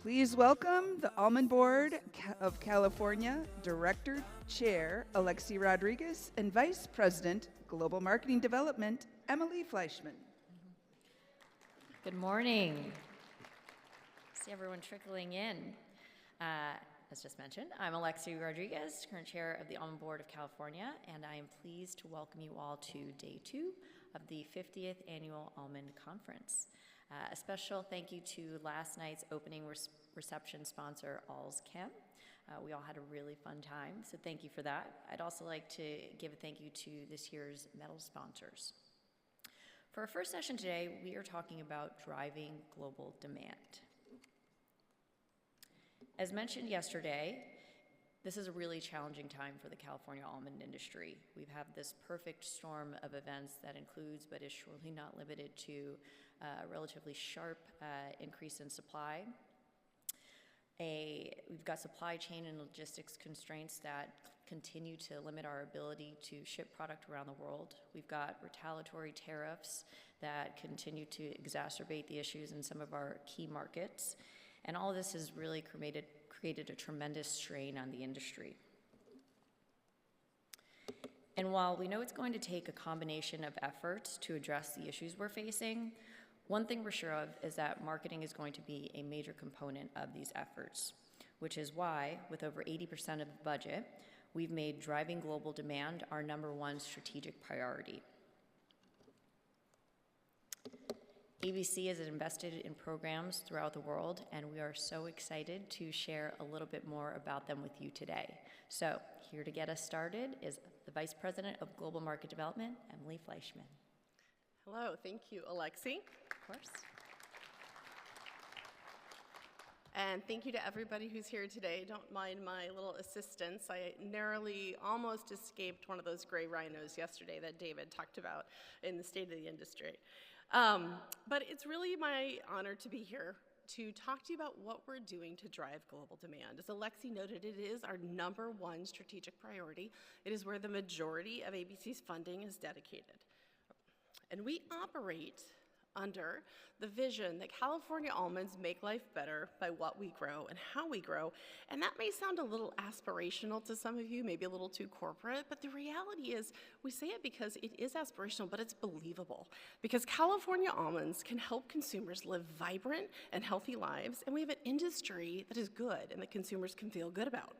Please welcome the Almond Board of California Director Chair Alexi Rodriguez and Vice President Global Marketing Development Emily Fleischman. Good morning. See everyone trickling in. As just mentioned, I'm Alexi Rodriguez, current chair of the Almond Board of California, and I am pleased to welcome you all to Day 2 of the 50th Annual Almond Conference. A special thank you to last night's opening reception sponsor, All's Chem. We all had a really fun time, so thank you for that. I'd also like to give a thank you to this year's medal sponsors. For our first session today, we are talking about driving global demand. As mentioned yesterday, this is a really challenging time for the California almond industry. We've had this perfect storm of events that includes, but is surely not limited to, a relatively sharp increase in supply. We've got supply chain and logistics constraints that continue to limit our ability to ship product around the world. We've got retaliatory tariffs that continue to exacerbate the issues in some of our key markets. And all of this has really created a tremendous strain on the industry. And while we know it's going to take a combination of efforts to address the issues we're facing, one thing we're sure of is that marketing is going to be a major component of these efforts, which is why, with over 80% of the budget, we've made driving global demand our #1 strategic priority. ABC has invested in programs throughout the world, and we are so excited to share a little bit more about them with you today. So, here to get us started is the Vice President of Global Market Development, Emily Fleischman. Hello, thank you, Alexi. Of course. And thank you to everybody who's here today. Don't mind my little assistance. I narrowly almost escaped one of those gray rhinos yesterday that David talked about in the state of the industry. But it's really my honor to be here to talk to you about what we're doing to drive global demand. As Alexi noted, it is our #1 strategic priority. It is where the majority of ABC's funding is dedicated. And we operate under the vision that California almonds make life better by what we grow and how we grow. And that may sound a little aspirational to some of you, maybe a little too corporate, but the reality is we say it because it is aspirational, but it's believable. Because California almonds can help consumers live vibrant and healthy lives, and we have an industry that is good and that consumers can feel good about.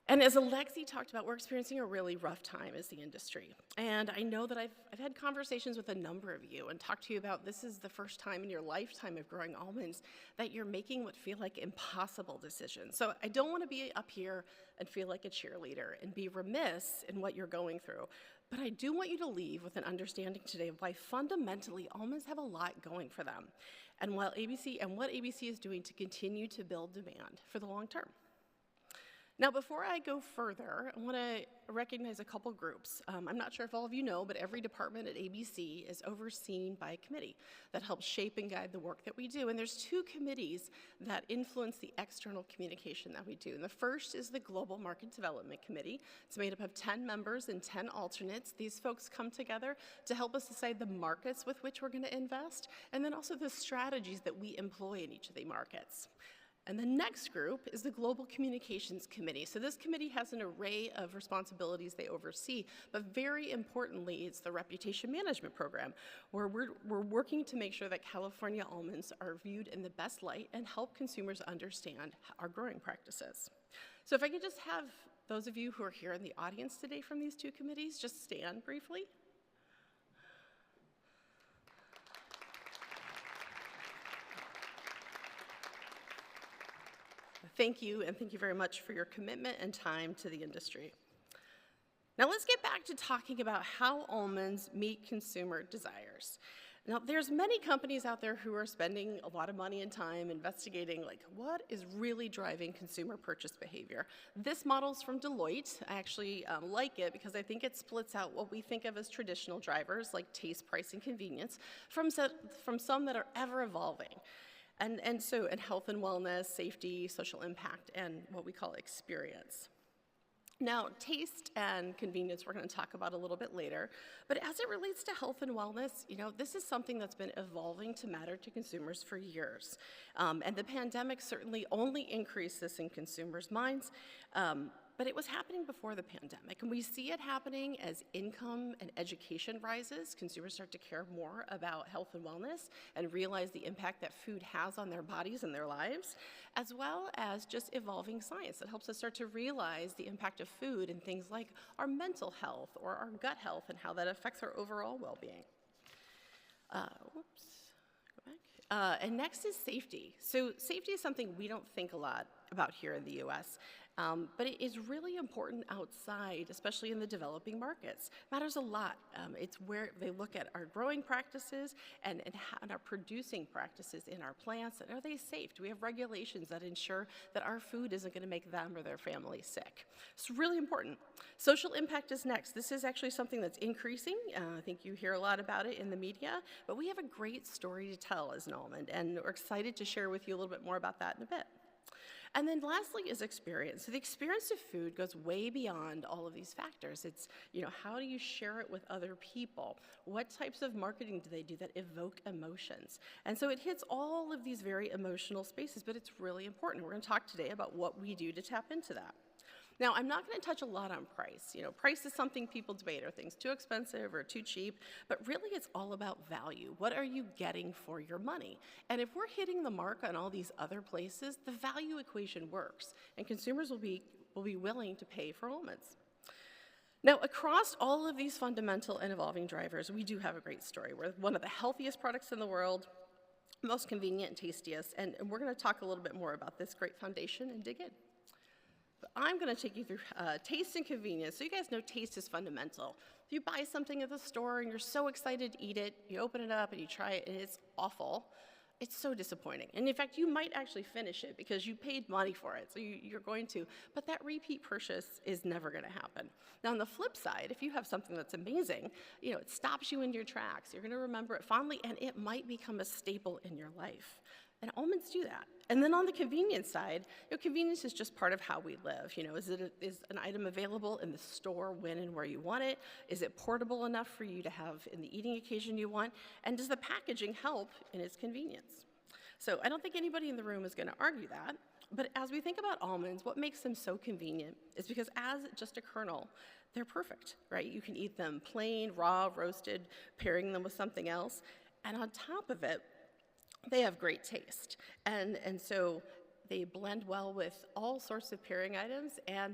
And as Alexi talked about, we're experiencing a really rough time as the industry. And I know that I've had conversations with a number of you and talked to you about this is the first time in your lifetime of growing almonds that you're making what feel like impossible decisions. So I don't want to be up here and feel like a cheerleader and be remiss in what you're going through. But I do want you to leave with an understanding today of why fundamentally almonds have a lot going for them and what ABC is doing to continue to build demand for the long term. Now, before I go further, I want to recognize a couple groups. I'm not sure if all of you know, but every department at ABC is overseen by a committee that helps shape and guide the work that we do. And there's 2 committees that influence the external communication that we do. And the first is the Global Market Development Committee. It's made up of 10 members and 10 alternates. These folks come together to help us decide the markets with which we're going to invest, and then also the strategies that we employ in each of the markets. And the next group is the Global Communications Committee. So this committee has an array of responsibilities they oversee, but very importantly, it's the Reputation Management Program, where we're working to make sure that California almonds are viewed in the best light and help consumers understand our growing practices. So if I could just have those of you who are here in the audience today from these 2 committees just stand briefly. Thank you, and thank you very much for your commitment and time to the industry. Now let's get back to talking about how almonds meet consumer desires. Now there's many companies out there who are spending a lot of money and time investigating what is really driving consumer purchase behavior. This model's from Deloitte. I actually like it because I think it splits out what we think of as traditional drivers like taste, price, and convenience from some that are ever evolving. And health and wellness, safety, social impact, and what we call experience. Now, taste and convenience we're going to talk about a little bit later, but as it relates to health and wellness, this is something that's been evolving to matter to consumers for years. And the pandemic certainly only increased this in consumers' minds, but it was happening before the pandemic, and we see it happening as income and education rises. Consumers start to care more about health and wellness and realize the impact that food has on their bodies and their lives, as well as just evolving science that helps us start to realize the impact of food in things like our mental health or our gut health and how that affects our overall well-being. And next is safety. So safety is something we don't think a lot about here in the US, but it is really important outside, especially in the developing markets. It matters a lot. It's where they look at our growing practices and our producing practices in our plants, and are they safe? Do we have regulations that ensure that our food isn't going to make them or their family sick? It's really important. Social impact is next. This is actually something that's increasing. I think you hear a lot about it in the media, but we have a great story to tell as an almond, and we're excited to share with you a little bit more about that in a bit. And then lastly is experience. So the experience of food goes way beyond all of these factors. It's, how do you share it with other people? What types of marketing do they do that evoke emotions? And so it hits all of these very emotional spaces, but it's really important. We're going to talk today about what we do to tap into that. Now, I'm not going to touch a lot on price. Price is something people debate. Are things too expensive or too cheap? But really, it's all about value. What are you getting for your money? And if we're hitting the mark on all these other places, the value equation works, and consumers will be willing to pay for almonds. Now, across all of these fundamental and evolving drivers, we do have a great story. We're one of the healthiest products in the world, most convenient and tastiest, and we're going to talk a little bit more about this great foundation and dig in. But I'm going to take you through taste and convenience. So you guys know taste is fundamental. If you buy something at the store and you're so excited to eat it, you open it up and you try it and it's awful, it's so disappointing. And in fact, you might actually finish it because you paid money for it, so you're going to. But that repeat purchase is never going to happen. Now, on the flip side, if you have something that's amazing, it stops you in your tracks. You're going to remember it fondly, and it might become a staple in your life. And almonds do that. And then on the convenience side, convenience is just part of how we live. Is an item available in the store when and where you want it? Is it portable enough for you to have in the eating occasion you want? And does the packaging help in its convenience? So I don't think anybody in the room is going to argue that. But as we think about almonds, what makes them so convenient is because as just a kernel, they're perfect, right? You can eat them plain, raw, roasted, pairing them with something else. And on top of it, they have great taste, and so they blend well with all sorts of pairing items, and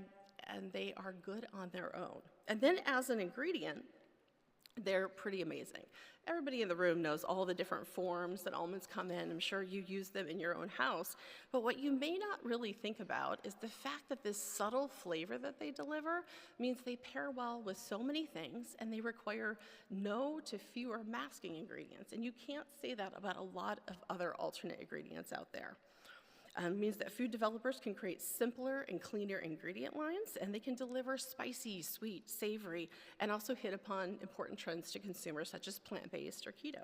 they are good on their own. And then as an ingredient, they're pretty amazing. Everybody in the room knows all the different forms that almonds come in. I'm sure you use them in your own house. But what you may not really think about is the fact that this subtle flavor that they deliver means they pair well with so many things, and they require no to fewer masking ingredients. And you can't say that about a lot of other alternate ingredients out there. Means that food developers can create simpler and cleaner ingredient lines, and they can deliver spicy, sweet, savory, and also hit upon important trends to consumers such as plant-based or keto.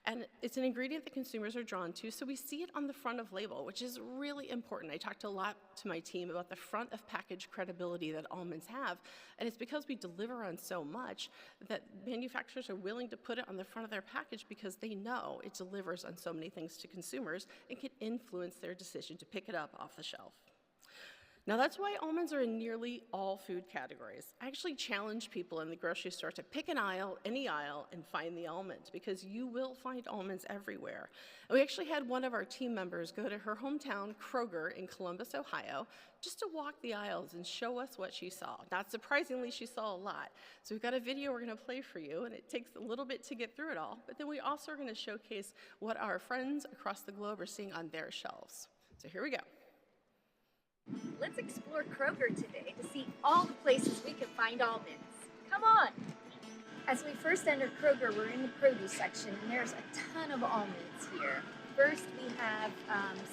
And it's an ingredient that consumers are drawn to, so we see it on the front of label, which is really important. I talked a lot to my team about the front of package credibility that almonds have, and it's because we deliver on so much that manufacturers are willing to put it on the front of their package because they know it delivers on so many things to consumers and can influence their decision to pick it up off the shelf. Now that's why almonds are in nearly all food categories. I actually challenge people in the grocery store to pick an aisle, any aisle, and find the almonds, because you will find almonds everywhere. And we actually had one of our team members go to her hometown, Kroger, in Columbus, Ohio, just to walk the aisles and show us what she saw. Not surprisingly, she saw a lot. So we've got a video we're going to play for you, and it takes a little bit to get through it all, but then we also are going to showcase what our friends across the globe are seeing on their shelves. So here we go. Let's explore Kroger today to see all the places we can find almonds. Come on! As we first enter Kroger, we're in the produce section, and there's a ton of almonds here. First, we have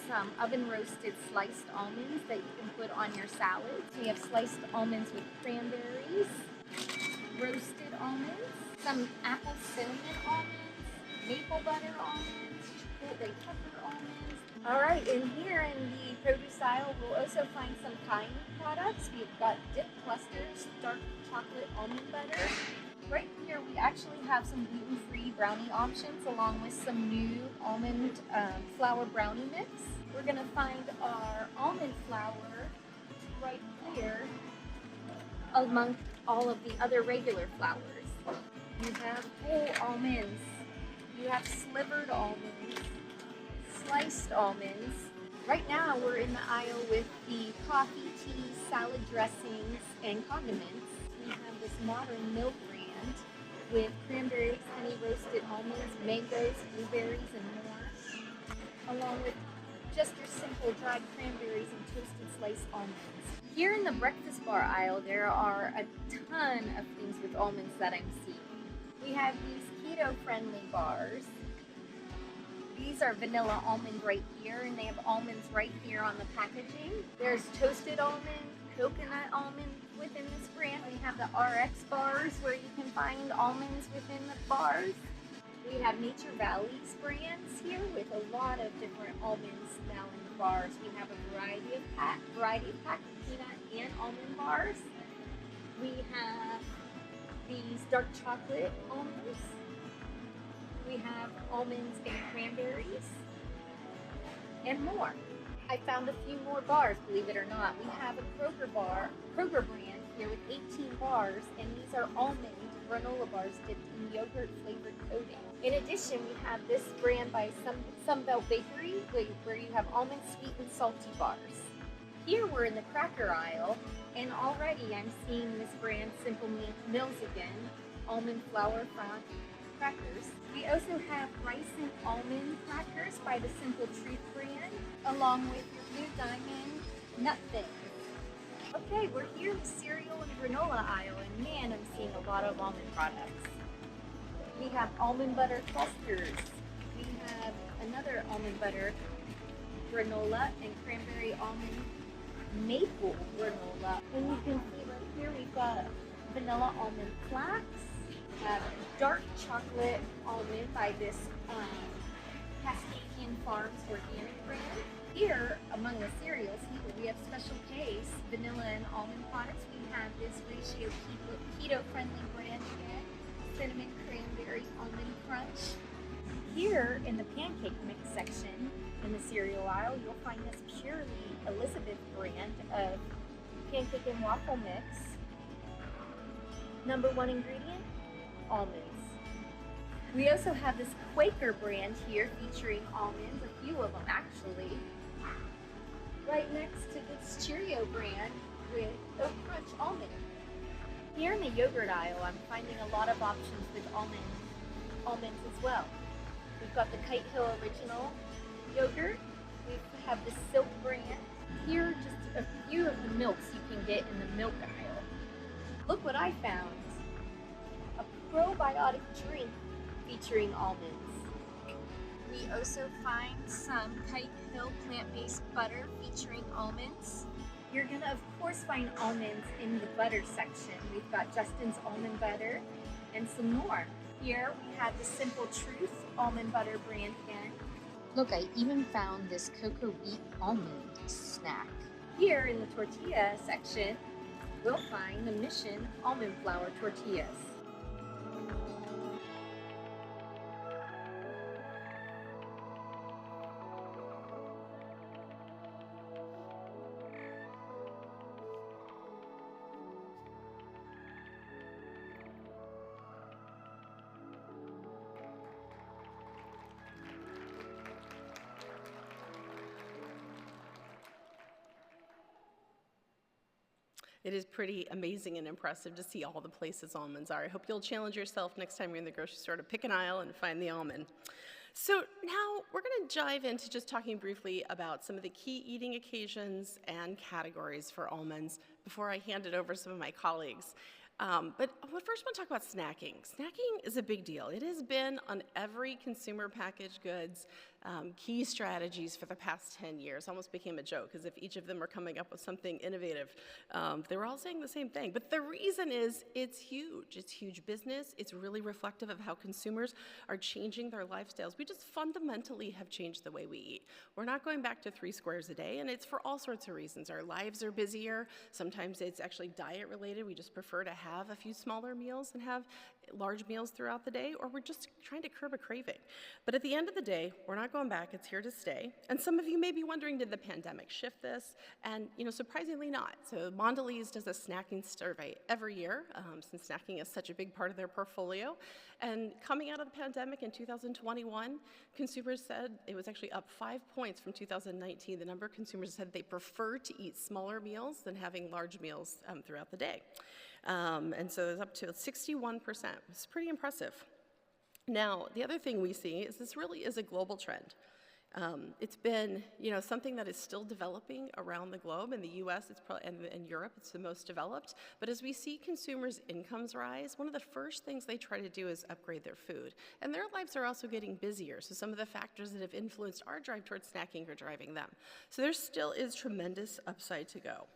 some oven-roasted sliced almonds that you can put on your salads. We have sliced almonds with cranberries, roasted almonds, some apple cinnamon almonds, maple butter almonds, chipotle pepper almonds, All right, in here in the produce aisle, we'll also find some kind products. We've got dip clusters, dark chocolate almond butter. Right here, we actually have some gluten-free brownie options along with some new almond flour brownie mix. We're gonna find our almond flour right here among all of the other regular flours. You have whole almonds, you have slivered almonds, sliced almonds. Right now we're in the aisle with the coffee, tea, salad dressings, and condiments. We have this modern milk brand with cranberries, honey roasted almonds, mangoes, blueberries, and more, along with just your simple dried cranberries and toasted sliced almonds. Here in the breakfast bar aisle, there are a ton of things with almonds that I'm seeing. We have these keto-friendly bars. These are vanilla almond right here, and they have almonds right here on the packaging. There's toasted almond, coconut almond within this brand. We have the RX bars where you can find almonds within the bars. We have Nature Valley's brands here with a lot of different almonds now in the bars. We have a variety of packed peanut and almond bars. We have these dark chocolate almonds. We have almonds and cranberries, and more. I found a few more bars, believe it or not. We have a Kroger brand here with 18 bars, and these are almond granola bars dipped in yogurt flavored coating. In addition, we have this brand by Sunbelt Bakery, where you have almond sweet and salty bars. Here we're in the cracker aisle, and already I'm seeing this brand Simple Mills again, almond flour front crackers. We also have rice and almond crackers by the Simple Truth brand, along with your Blue Diamond nut thins. Okay, we're here in the cereal and granola aisle, and man, I'm seeing a lot of almond products. We have almond butter clusters. We have another almond butter granola and cranberry almond maple granola. And you can see right here we've got vanilla almond flax. We have dark chocolate almond by this Cascadian Farms organic brand. Here, among the cereals, we have Special K's vanilla and almond products. We have this ratio keto-friendly brand again, cinnamon cranberry almond crunch. Here in the pancake mix section in the cereal aisle, you'll find this Purely Elizabeth brand of pancake and waffle mix. Number one ingredient, almonds. We also have this Quaker brand here featuring almonds, a few of them actually. Right next to this Cheerio brand with Oat Crunch almond. Here in the yogurt aisle, I'm finding a lot of options with almonds as well. We've got the Kite Hill Original yogurt. We have the Silk brand. Here are just a few of the milks you can get in the milk aisle. Look what I found. A probiotic drink featuring almonds. We also find some Kite Hill plant-based butter featuring almonds. You're gonna, of course, find almonds in the butter section. We've got Justin's almond butter and some more. Here we have the Simple Truth almond butter brand again. Look, I even found this cocoa beet almond snack. Here in the tortilla section, we'll find the Mission almond flour tortillas. It is pretty amazing and impressive to see all the places almonds are. I hope you'll challenge yourself next time you're in the grocery store to pick an aisle and find the almond. So now we're going to dive into just talking briefly about some of the key eating occasions and categories for almonds before I hand it over to some of my colleagues. But I first want to talk about snacking. Snacking is a big deal. It has been on every consumer packaged goods key strategies for the past 10 years. Almost became a joke, because if each of them were coming up with something innovative, they were all saying the same thing. But the reason is it's huge. It's huge business. It's really reflective of how consumers are changing their lifestyles. We just fundamentally have changed the way we eat. We're not going back to 3 squares a day, and it's for all sorts of reasons. Our lives are busier. Sometimes it's actually diet related. We just prefer to have a few smaller meals and have large meals throughout the day, or we're just trying to curb a craving. But at the end of the day, we're not going back. It's here to stay. And some of you may be wondering, did the pandemic shift this? And surprisingly not. So Mondelez does a snacking survey every year, since snacking is such a big part of their portfolio. And coming out of the pandemic in 2021, consumers said it was actually up 5 points from 2019. The number of consumers said they prefer to eat smaller meals than having large meals throughout the day. And so it's up to 61%. It's pretty impressive. Now, the other thing we see is this really is a global trend. It's been, something that is still developing around the globe. In the U.S., it's probably, and in Europe, it's the most developed. But as we see consumers' incomes rise, one of the first things they try to do is upgrade their food. And their lives are also getting busier. So some of the factors that have influenced our drive towards snacking are driving them. So there still is tremendous upside to go.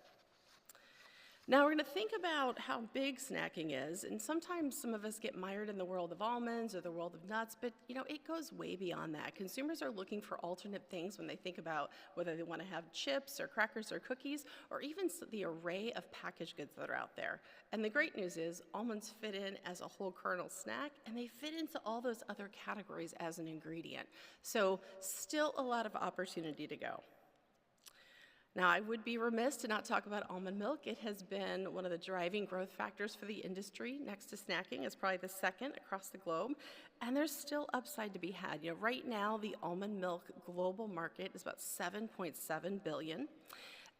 Now we're going to think about how big snacking is, and sometimes some of us get mired in the world of almonds or the world of nuts, but it goes way beyond that. Consumers are looking for alternate things when they think about whether they want to have chips or crackers or cookies, or even the array of packaged goods that are out there. And the great news is almonds fit in as a whole kernel snack, and they fit into all those other categories as an ingredient. So still a lot of opportunity to go. Now, I would be remiss to not talk about almond milk. It has been one of the driving growth factors for the industry. Next to snacking, it's probably the second across the globe. And there's still upside to be had. Right now, the almond milk global market is about $7.7 billion.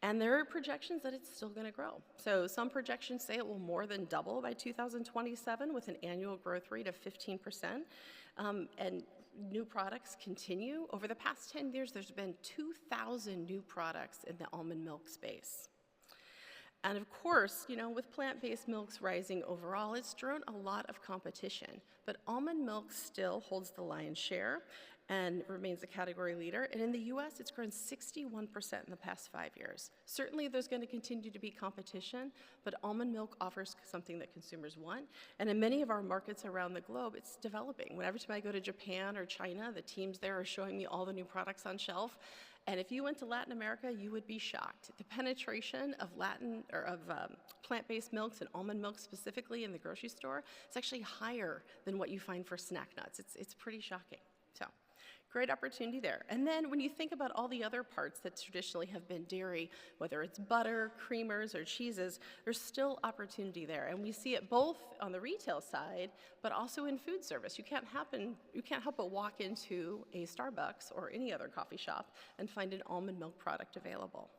And there are projections that it's still going to grow. So some projections say it will more than double by 2027 with an annual growth rate of 15%. And new products continue. Over the past 10 years, there's been 2,000 new products in the almond milk space. And of course, with plant-based milks rising overall, it's drawn a lot of competition. But almond milk still holds the lion's share and remains a category leader. And in the US, it's grown 61% in the past 5 years. Certainly, there's going to continue to be competition, but almond milk offers something that consumers want. And in many of our markets around the globe, it's developing. Every time I go to Japan or China, the teams there are showing me all the new products on shelf. And if you went to Latin America, you would be shocked. The penetration of plant-based milks and almond milk specifically in the grocery store is actually higher than what you find for snack nuts. It's pretty shocking. So, great opportunity there. And then when you think about all the other parts that traditionally have been dairy, whether it's butter, creamers, or cheeses, there's still opportunity there. And we see it both on the retail side, but also in food service. You can't help but walk into a Starbucks or any other coffee shop and find an almond milk product available.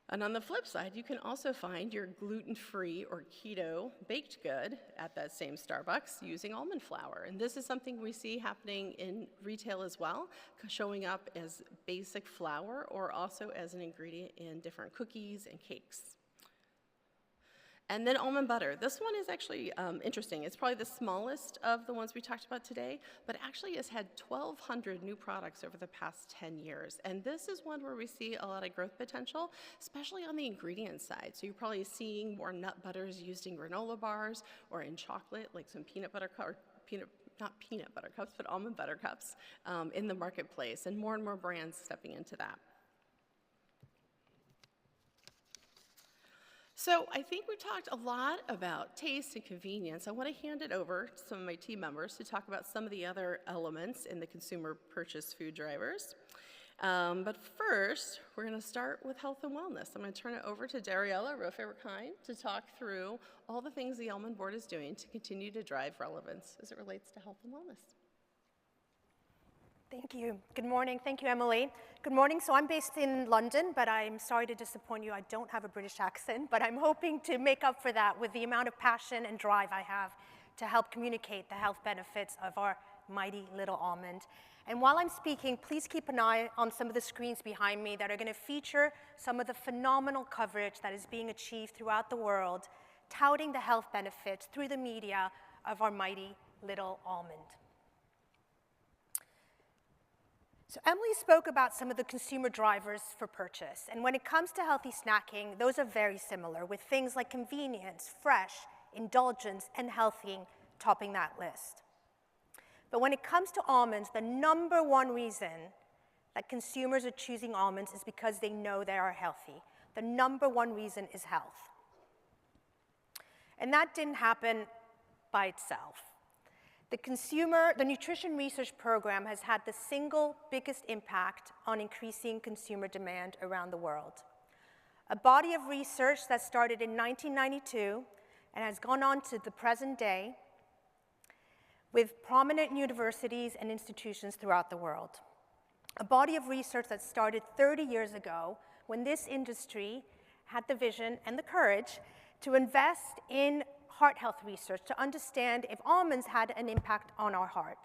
And on the flip side, you can also find your gluten-free or keto baked good at that same Starbucks using almond flour. And this is something we see happening in retail as well, showing up as basic flour or also as an ingredient in different cookies and cakes. And then almond butter. This one is actually interesting. It's probably the smallest of the ones we talked about today, but actually has had 1,200 new products over the past 10 years. And this is one where we see a lot of growth potential, especially on the ingredient side. So you're probably seeing more nut butters used in granola bars or in chocolate, like some peanut butter not peanut butter cups, but almond butter cups in the marketplace, and more brands stepping into that. So I think we've talked a lot about taste and convenience. I want to hand it over to some of my team members to talk about some of the other elements in the consumer purchase food drivers. But first, we're going to start with health and wellness. I'm going to turn it over to Dariella Rofe-Rakine to talk through all the things the Almond Board is doing to continue to drive relevance as it relates to health and wellness. Thank you. Good morning. Thank you, Emily. Good morning. So I'm based in London, but I'm sorry to disappoint you. I don't have a British accent, but I'm hoping to make up for that with the amount of passion and drive I have to help communicate the health benefits of our mighty little almond. And while I'm speaking, please keep an eye on some of the screens behind me that are going to feature some of the phenomenal coverage that is being achieved throughout the world, touting the health benefits through the media of our mighty little almond. So Emily spoke about some of the consumer drivers for purchase. And when it comes to healthy snacking, those are very similar, with things like convenience, fresh, indulgence, and healthy topping that list. But when it comes to almonds, the number one reason that consumers are choosing almonds is because they know they are healthy. The number one reason is health. And that didn't happen by itself. The Nutrition Research Program has had the single biggest impact on increasing consumer demand around the world. A body of research that started in 1992 and has gone on to the present day with prominent universities and institutions throughout the world. A body of research that started 30 years ago when this industry had the vision and the courage to invest in heart health research to understand if almonds had an impact on our heart.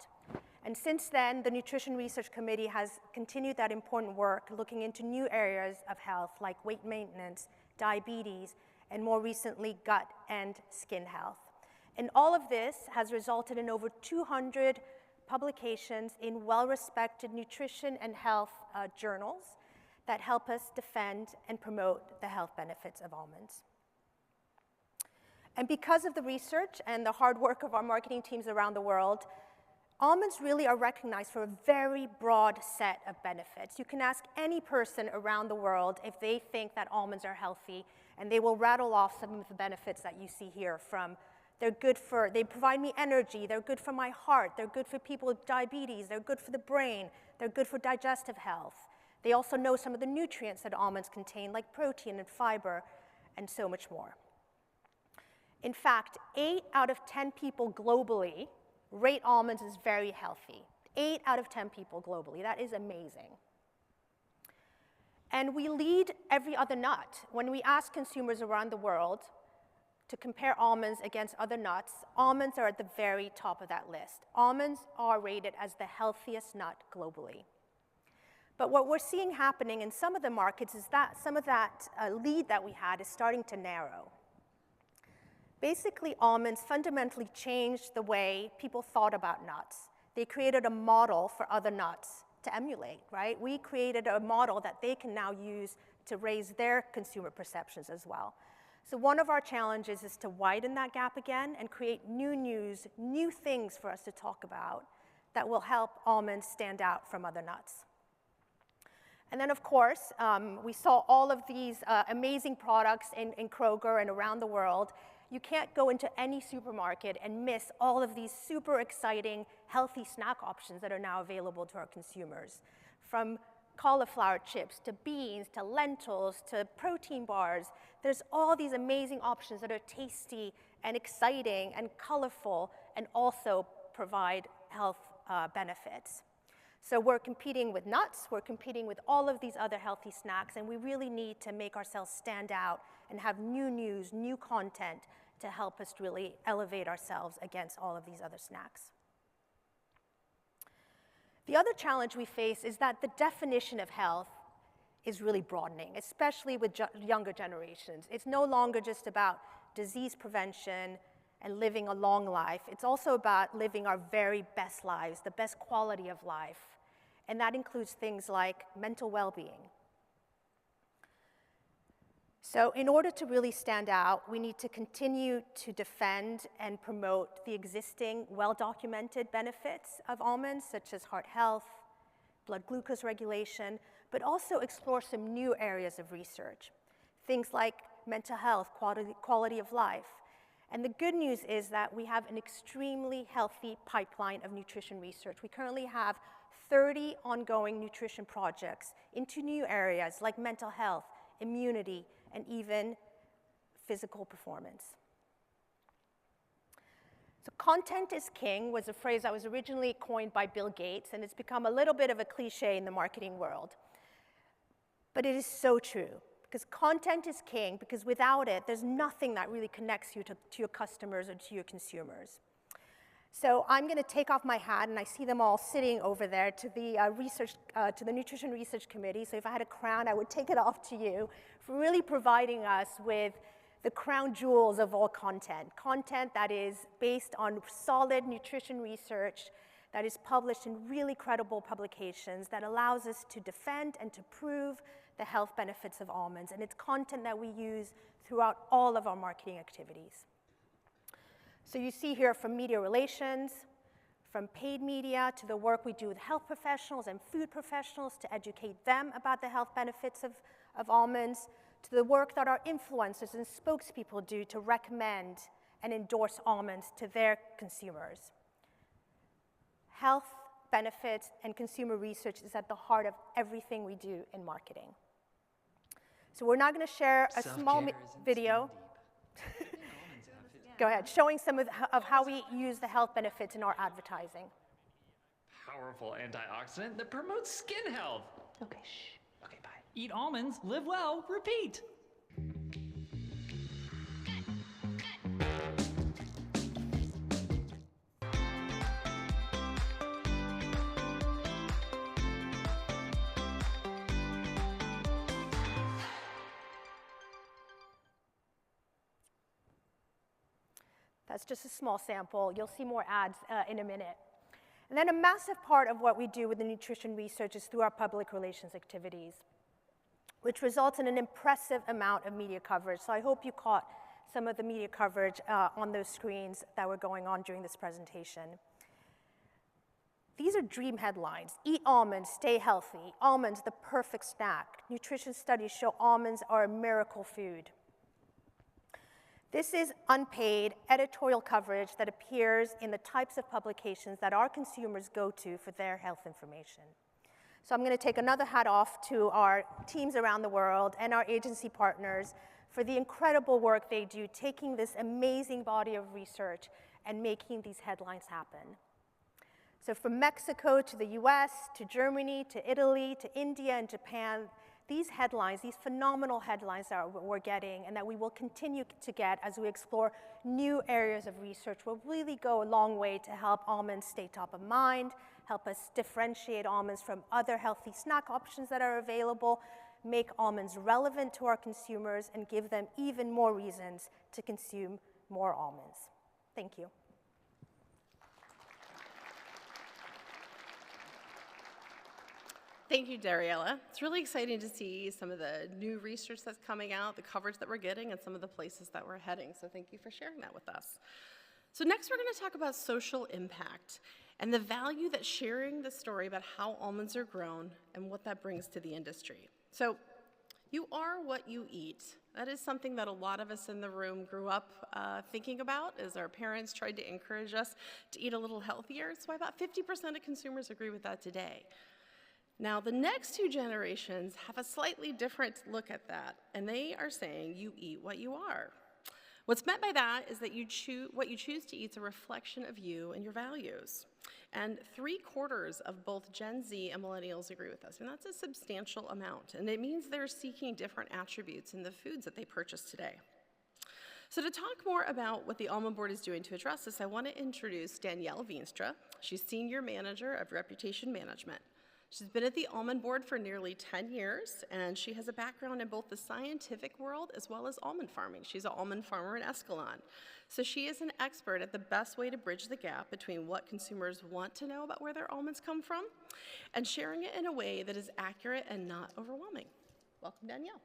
And since then, the Nutrition Research Committee has continued that important work, looking into new areas of health like weight maintenance, diabetes, and more recently, gut and skin health. And all of this has resulted in over 200 publications in well-respected nutrition and health journals that help us defend and promote the health benefits of almonds. And because of the research and the hard work of our marketing teams around the world, almonds really are recognized for a very broad set of benefits. You can ask any person around the world if they think that almonds are healthy, and they will rattle off some of the benefits that you see here from they provide me energy, they're good for my heart, they're good for people with diabetes, they're good for the brain, they're good for digestive health. They also know some of the nutrients that almonds contain, like protein and fiber, and so much more. In fact, 8 out of 10 people globally rate almonds as very healthy. 8 out of 10 people globally. That is amazing. And we lead every other nut. When we ask consumers around the world to compare almonds against other nuts, almonds are at the very top of that list. Almonds are rated as the healthiest nut globally. But what we're seeing happening in some of the markets is that some of that lead that we had is starting to narrow. Basically, almonds fundamentally changed the way people thought about nuts. They created a model for other nuts to emulate, right? We created a model that they can now use to raise their consumer perceptions as well. So one of our challenges is to widen that gap again and create new news, new things for us to talk about that will help almonds stand out from other nuts. And then, of course, we saw all of these amazing products in Kroger and around the world. You can't go into any supermarket and miss all of these super exciting, healthy snack options that are now available to our consumers. From cauliflower chips, to beans, to lentils, to protein bars. There's all these amazing options that are tasty and exciting and colorful and also provide health benefits. So we're competing with nuts, we're competing with all of these other healthy snacks, and we really need to make ourselves stand out and have new news, new content to help us really elevate ourselves against all of these other snacks. The other challenge we face is that the definition of health is really broadening, especially with younger generations. It's no longer just about disease prevention and living a long life. It's also about living our very best lives, the best quality of life. And that includes things like mental well-being. So in order to really stand out, we need to continue to defend and promote the existing well-documented benefits of almonds, such as heart health, blood glucose regulation, but also explore some new areas of research, things like mental health, quality of life. And the good news is that we have an extremely healthy pipeline of nutrition research. We currently have 30 ongoing nutrition projects into new areas like mental health, immunity, and even physical performance. So content is king was a phrase that was originally coined by Bill Gates, and it's become a little bit of a cliche in the marketing world. But it is so true, because content is king, because without it, there's nothing that really connects you to your customers or to your consumers. So I'm going to take off my hat, and I see them all sitting over there to the Nutrition Research Committee. So if I had a crown, I would take it off to you for really providing us with the crown jewels of all content. Content that is based on solid nutrition research, that is published in really credible publications that allows us to defend and to prove the health benefits of almonds, and it's content that we use throughout all of our marketing activities. So you see here from media relations, from paid media to the work we do with health professionals and food professionals to educate them about the health benefits of almonds, to the work that our influencers and spokespeople do to recommend and endorse almonds to their consumers. Health benefits and consumer research is at the heart of everything we do in marketing. So we're now going to share a small video. Go ahead, showing some of how we use the health benefits in our advertising. Powerful antioxidant that promotes skin health. Okay, shh. Okay, bye. Eat almonds, live well, repeat. That's just a small sample. You'll see more ads in a minute. And then a massive part of what we do with the nutrition research is through our public relations activities, which results in an impressive amount of media coverage. So I hope you caught some of the media coverage on those screens that were going on during this presentation. These are dream headlines. Eat almonds, stay healthy. Almonds, the perfect snack. Nutrition studies show almonds are a miracle food. This is unpaid editorial coverage that appears in the types of publications that our consumers go to for their health information. So I'm going to take another hat off to our teams around the world and our agency partners for the incredible work they do, taking this amazing body of research and making these headlines happen. So from Mexico to the US, to Germany, to Italy, to India, and Japan, these headlines, these phenomenal headlines that we're getting and that we will continue to get as we explore new areas of research will really go a long way to help almonds stay top of mind, help us differentiate almonds from other healthy snack options that are available, make almonds relevant to our consumers, and give them even more reasons to consume more almonds. Thank you. Thank you, Dariella. It's really exciting to see some of the new research that's coming out, the coverage that we're getting, and some of the places that we're heading. So thank you for sharing that with us. So next we're going to talk about social impact and the value that sharing the story about how almonds are grown and what that brings to the industry. So you are what you eat. That is something that a lot of us in the room grew up thinking about as our parents tried to encourage us to eat a little healthier. It's why about 50% of consumers agree with that today. Now, the next two generations have a slightly different look at that, and they are saying you eat what you are. What's meant by that is that what you choose to eat is a reflection of you and your values. And 3/4 of both Gen Z and millennials agree with us, and that's a substantial amount. And it means they're seeking different attributes in the foods that they purchase today. So to talk more about what the Almond Board is doing to address this, I want to introduce Danielle Veenstra. She's Senior Manager of Reputation Management. She's been at the Almond Board for nearly 10 years, and she has a background in both the scientific world as well as almond farming. She's an almond farmer in Escalon. So she is an expert at the best way to bridge the gap between what consumers want to know about where their almonds come from and sharing it in a way that is accurate and not overwhelming. Welcome, Danielle.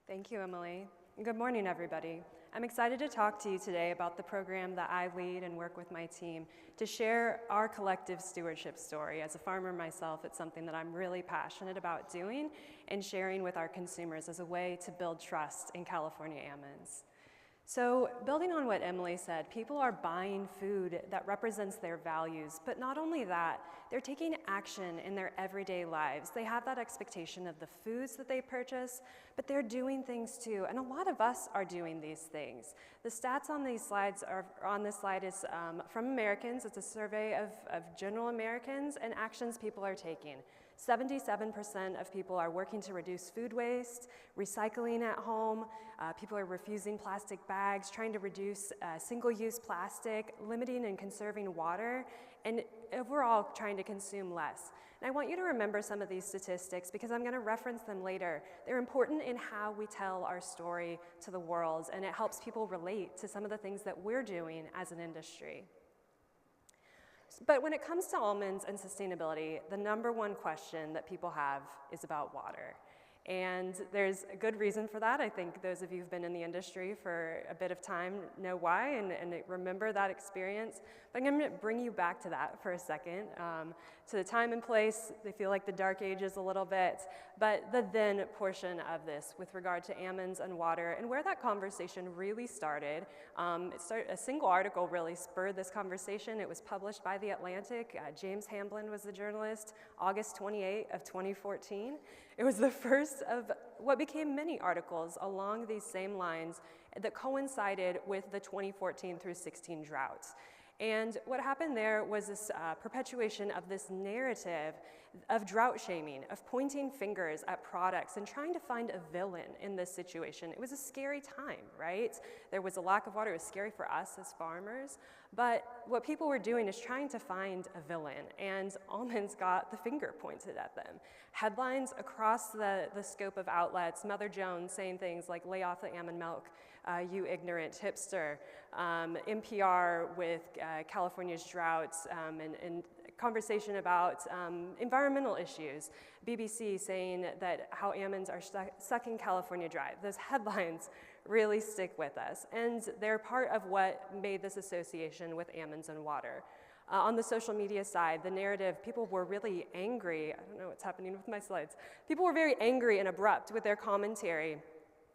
Thank you, Emily. Good morning, everybody. I'm excited to talk to you today about the program that I lead and work with my team to share our collective stewardship story. As a farmer myself, it's something that I'm really passionate about doing and sharing with our consumers as a way to build trust in California almonds. So building on what Emily said, people are buying food that represents their values, but not only that, they're taking action in their everyday lives. They have that expectation of the foods that they purchase, but they're doing things too, and a lot of us are doing these things. The stats on these slides on this slide is from Americans. It's a survey of general Americans and actions people are taking. 77% of people are working to reduce food waste, recycling at home, people are refusing plastic bags, trying to reduce single-use plastic, limiting and conserving water, and overall trying to consume less. And I want you to remember some of these statistics because I'm going to reference them later. They're important in how we tell our story to the world, and it helps people relate to some of the things that we're doing as an industry. But when it comes to almonds and sustainability, the #1 question that people have is about water. And there's a good reason for that. I think those of you who've been in the industry for a bit of time know why and remember that experience. But I'm going to bring you back to that for a second, to the time and place. They feel like the dark ages a little bit, but the then portion of this with regard to almonds and water and where that conversation really started. A single article really spurred this conversation. It was published by The Atlantic. James Hamblin was the journalist, August 28 of 2014. It was the first of what became many articles along these same lines that coincided with the 2014 through 16 droughts. And what happened there was this perpetuation of this narrative of drought shaming, of pointing fingers at products and trying to find a villain in this situation. It was a scary time, right? There was a lack of water. It was scary for us as farmers. But what people were doing is trying to find a villain, and almonds got the finger pointed at them. Headlines across the scope of outlets, Mother Jones saying things like, "Lay off the almond milk, you ignorant hipster," NPR with California's droughts and conversation about environmental issues, BBC saying that how almonds are sucking California dry. Those headlines really stick with us, and they're part of what made this association with almonds and water. On the social media side, the narrative, people were really angry. I don't know what's happening with my slides. People were very angry and abrupt with their commentary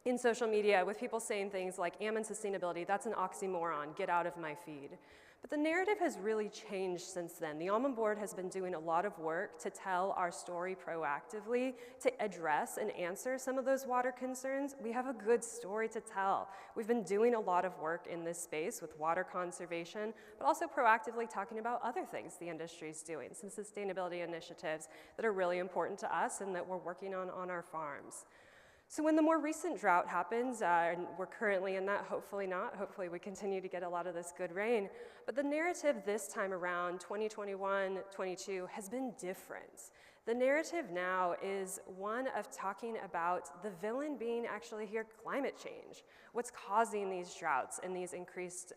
in social media, with people saying things like, "Almond sustainability, that's an oxymoron, get out of my feed." But the narrative has really changed since then. The Almond Board has been doing a lot of work to tell our story proactively, to address and answer some of those water concerns. We have a good story to tell. We've been doing a lot of work in this space with water conservation, but also proactively talking about other things the industry is doing, some sustainability initiatives that are really important to us and that we're working on our farms. So when the more recent drought happens, and we're currently in that, hopefully not, hopefully we continue to get a lot of this good rain, but the narrative this time around, 2021-22, has been different. The narrative now is one of talking about the villain being actually here, climate change. What's causing these droughts and these increased,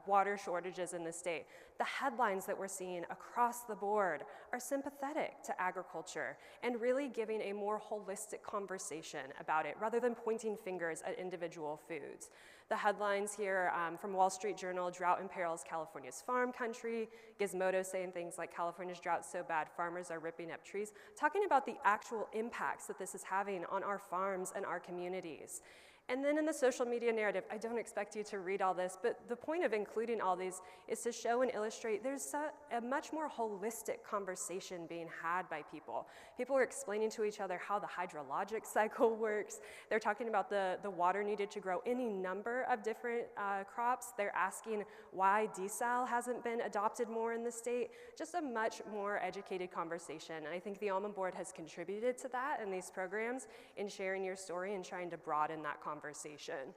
water shortages in the state? The headlines that we're seeing across the board are sympathetic to agriculture and really giving a more holistic conversation about it rather than pointing fingers at individual foods. The headlines here from Wall Street Journal, "Drought imperils California's farm country," Gizmodo saying things like, "California's drought so bad, farmers are ripping up trees," talking about the actual impacts that this is having on our farms and our communities. And then in the social media narrative, I don't expect you to read all this, but the point of including all these is to show and illustrate there's a much more holistic conversation being had by people. People are explaining to each other how the hydrologic cycle works. They're talking about the water needed to grow any number of different crops. They're asking why desal hasn't been adopted more in the state. Just a much more educated conversation. And I think the Almond Board has contributed to that in these programs in sharing your story and trying to broaden that conversation.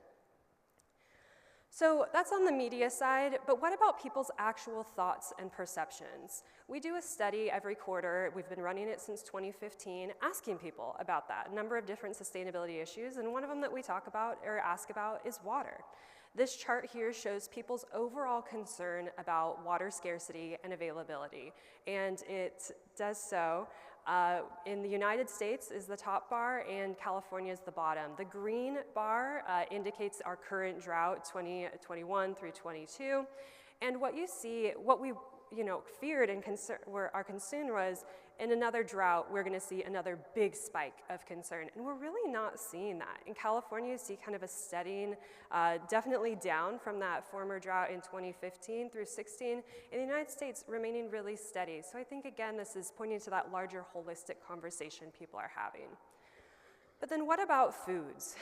So that's on the media side, but what about people's actual thoughts and perceptions? We do a study every quarter, we've been running it since 2015, asking people about that, a number of different sustainability issues, and one of them that we talk about or ask about is water. This chart here shows people's overall concern about water scarcity and availability, and it does so in the United States is the top bar and California is the bottom. The green bar indicates our current drought, 2021 through 22. And what you see, what we feared and our concern was in another drought, we're gonna see another big spike of concern. And we're really not seeing that. In California, you see kind of a steadying, definitely down from that former drought in 2015 through 16. In the United States, remaining really steady. So I think, again, this is pointing to that larger holistic conversation people are having. But then what about foods?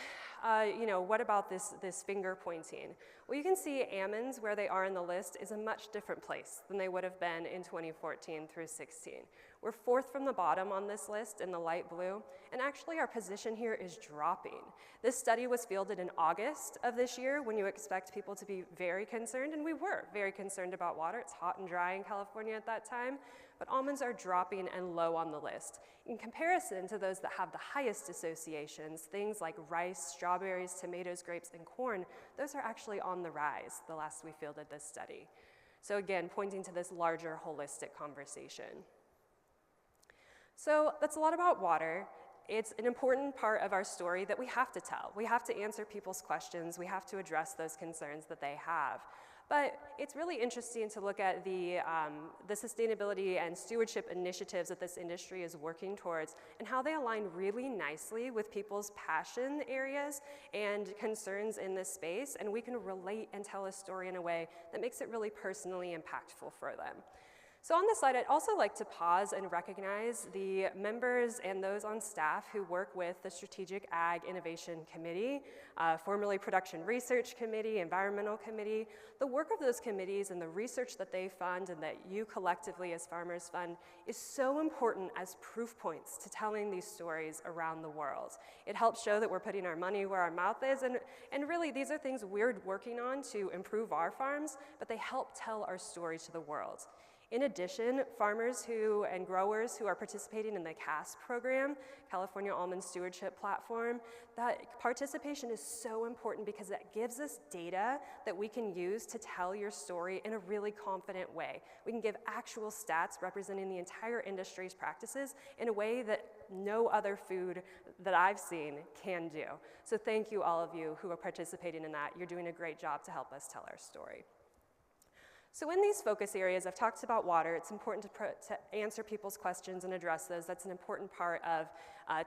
What about this finger pointing? Well, you can see almonds, where they are in the list, is a much different place than they would have been in 2014 through 16. We're fourth from the bottom on this list in the light blue, and actually our position here is dropping. This study was fielded in August of this year when you expect people to be very concerned, and we were very concerned about water. It's hot and dry in California at that time, but almonds are dropping and low on the list. In comparison to those that have the highest associations, things like rice, strawberries, tomatoes, grapes, and corn, those are actually on the rise, the last we fielded this study. So again, pointing to this larger holistic conversation. So that's a lot about water. It's an important part of our story that we have to tell. We have to answer people's questions. We have to address those concerns that they have. But it's really interesting to look at the sustainability and stewardship initiatives that this industry is working towards and how they align really nicely with people's passion areas and concerns in this space, and we can relate and tell a story in a way that makes it really personally impactful for them. So on this slide, I'd also like to pause and recognize the members and those on staff who work with the Strategic Ag Innovation Committee, formerly Production Research Committee, Environmental Committee. The work of those committees and the research that they fund and that you collectively as farmers fund is so important as proof points to telling these stories around the world. It helps show that we're putting our money where our mouth is, and really these are things we're working on to improve our farms, but they help tell our story to the world. In addition, farmers and growers who are participating in the CAS program, California Almond Stewardship Platform, that participation is so important because that gives us data that we can use to tell your story in a really confident way. We can give actual stats representing the entire industry's practices in a way that no other food that I've seen can do. So thank you all of you who are participating in that. You're doing a great job to help us tell our story. So in these focus areas, I've talked about water. It's important to answer people's questions and address those. That's an important part of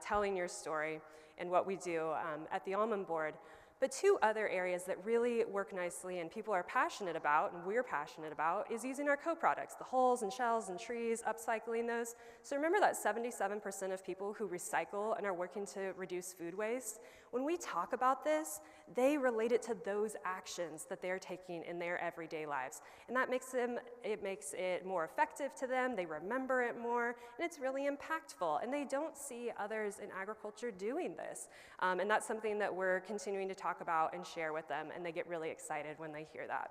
telling your story and what we do at the Almond Board. But two other areas that really work nicely and people are passionate about, and we're passionate about, is using our co-products, the hulls and shells and trees, upcycling those. So remember that 77% of people who recycle and are working to reduce food waste? When we talk about this, they relate it to those actions that they're taking in their everyday lives. And that makes it more effective to them, they remember it more, and it's really impactful. And they don't see others in agriculture doing this. And that's something that we're continuing to talk about and share with them, and they get really excited when they hear that.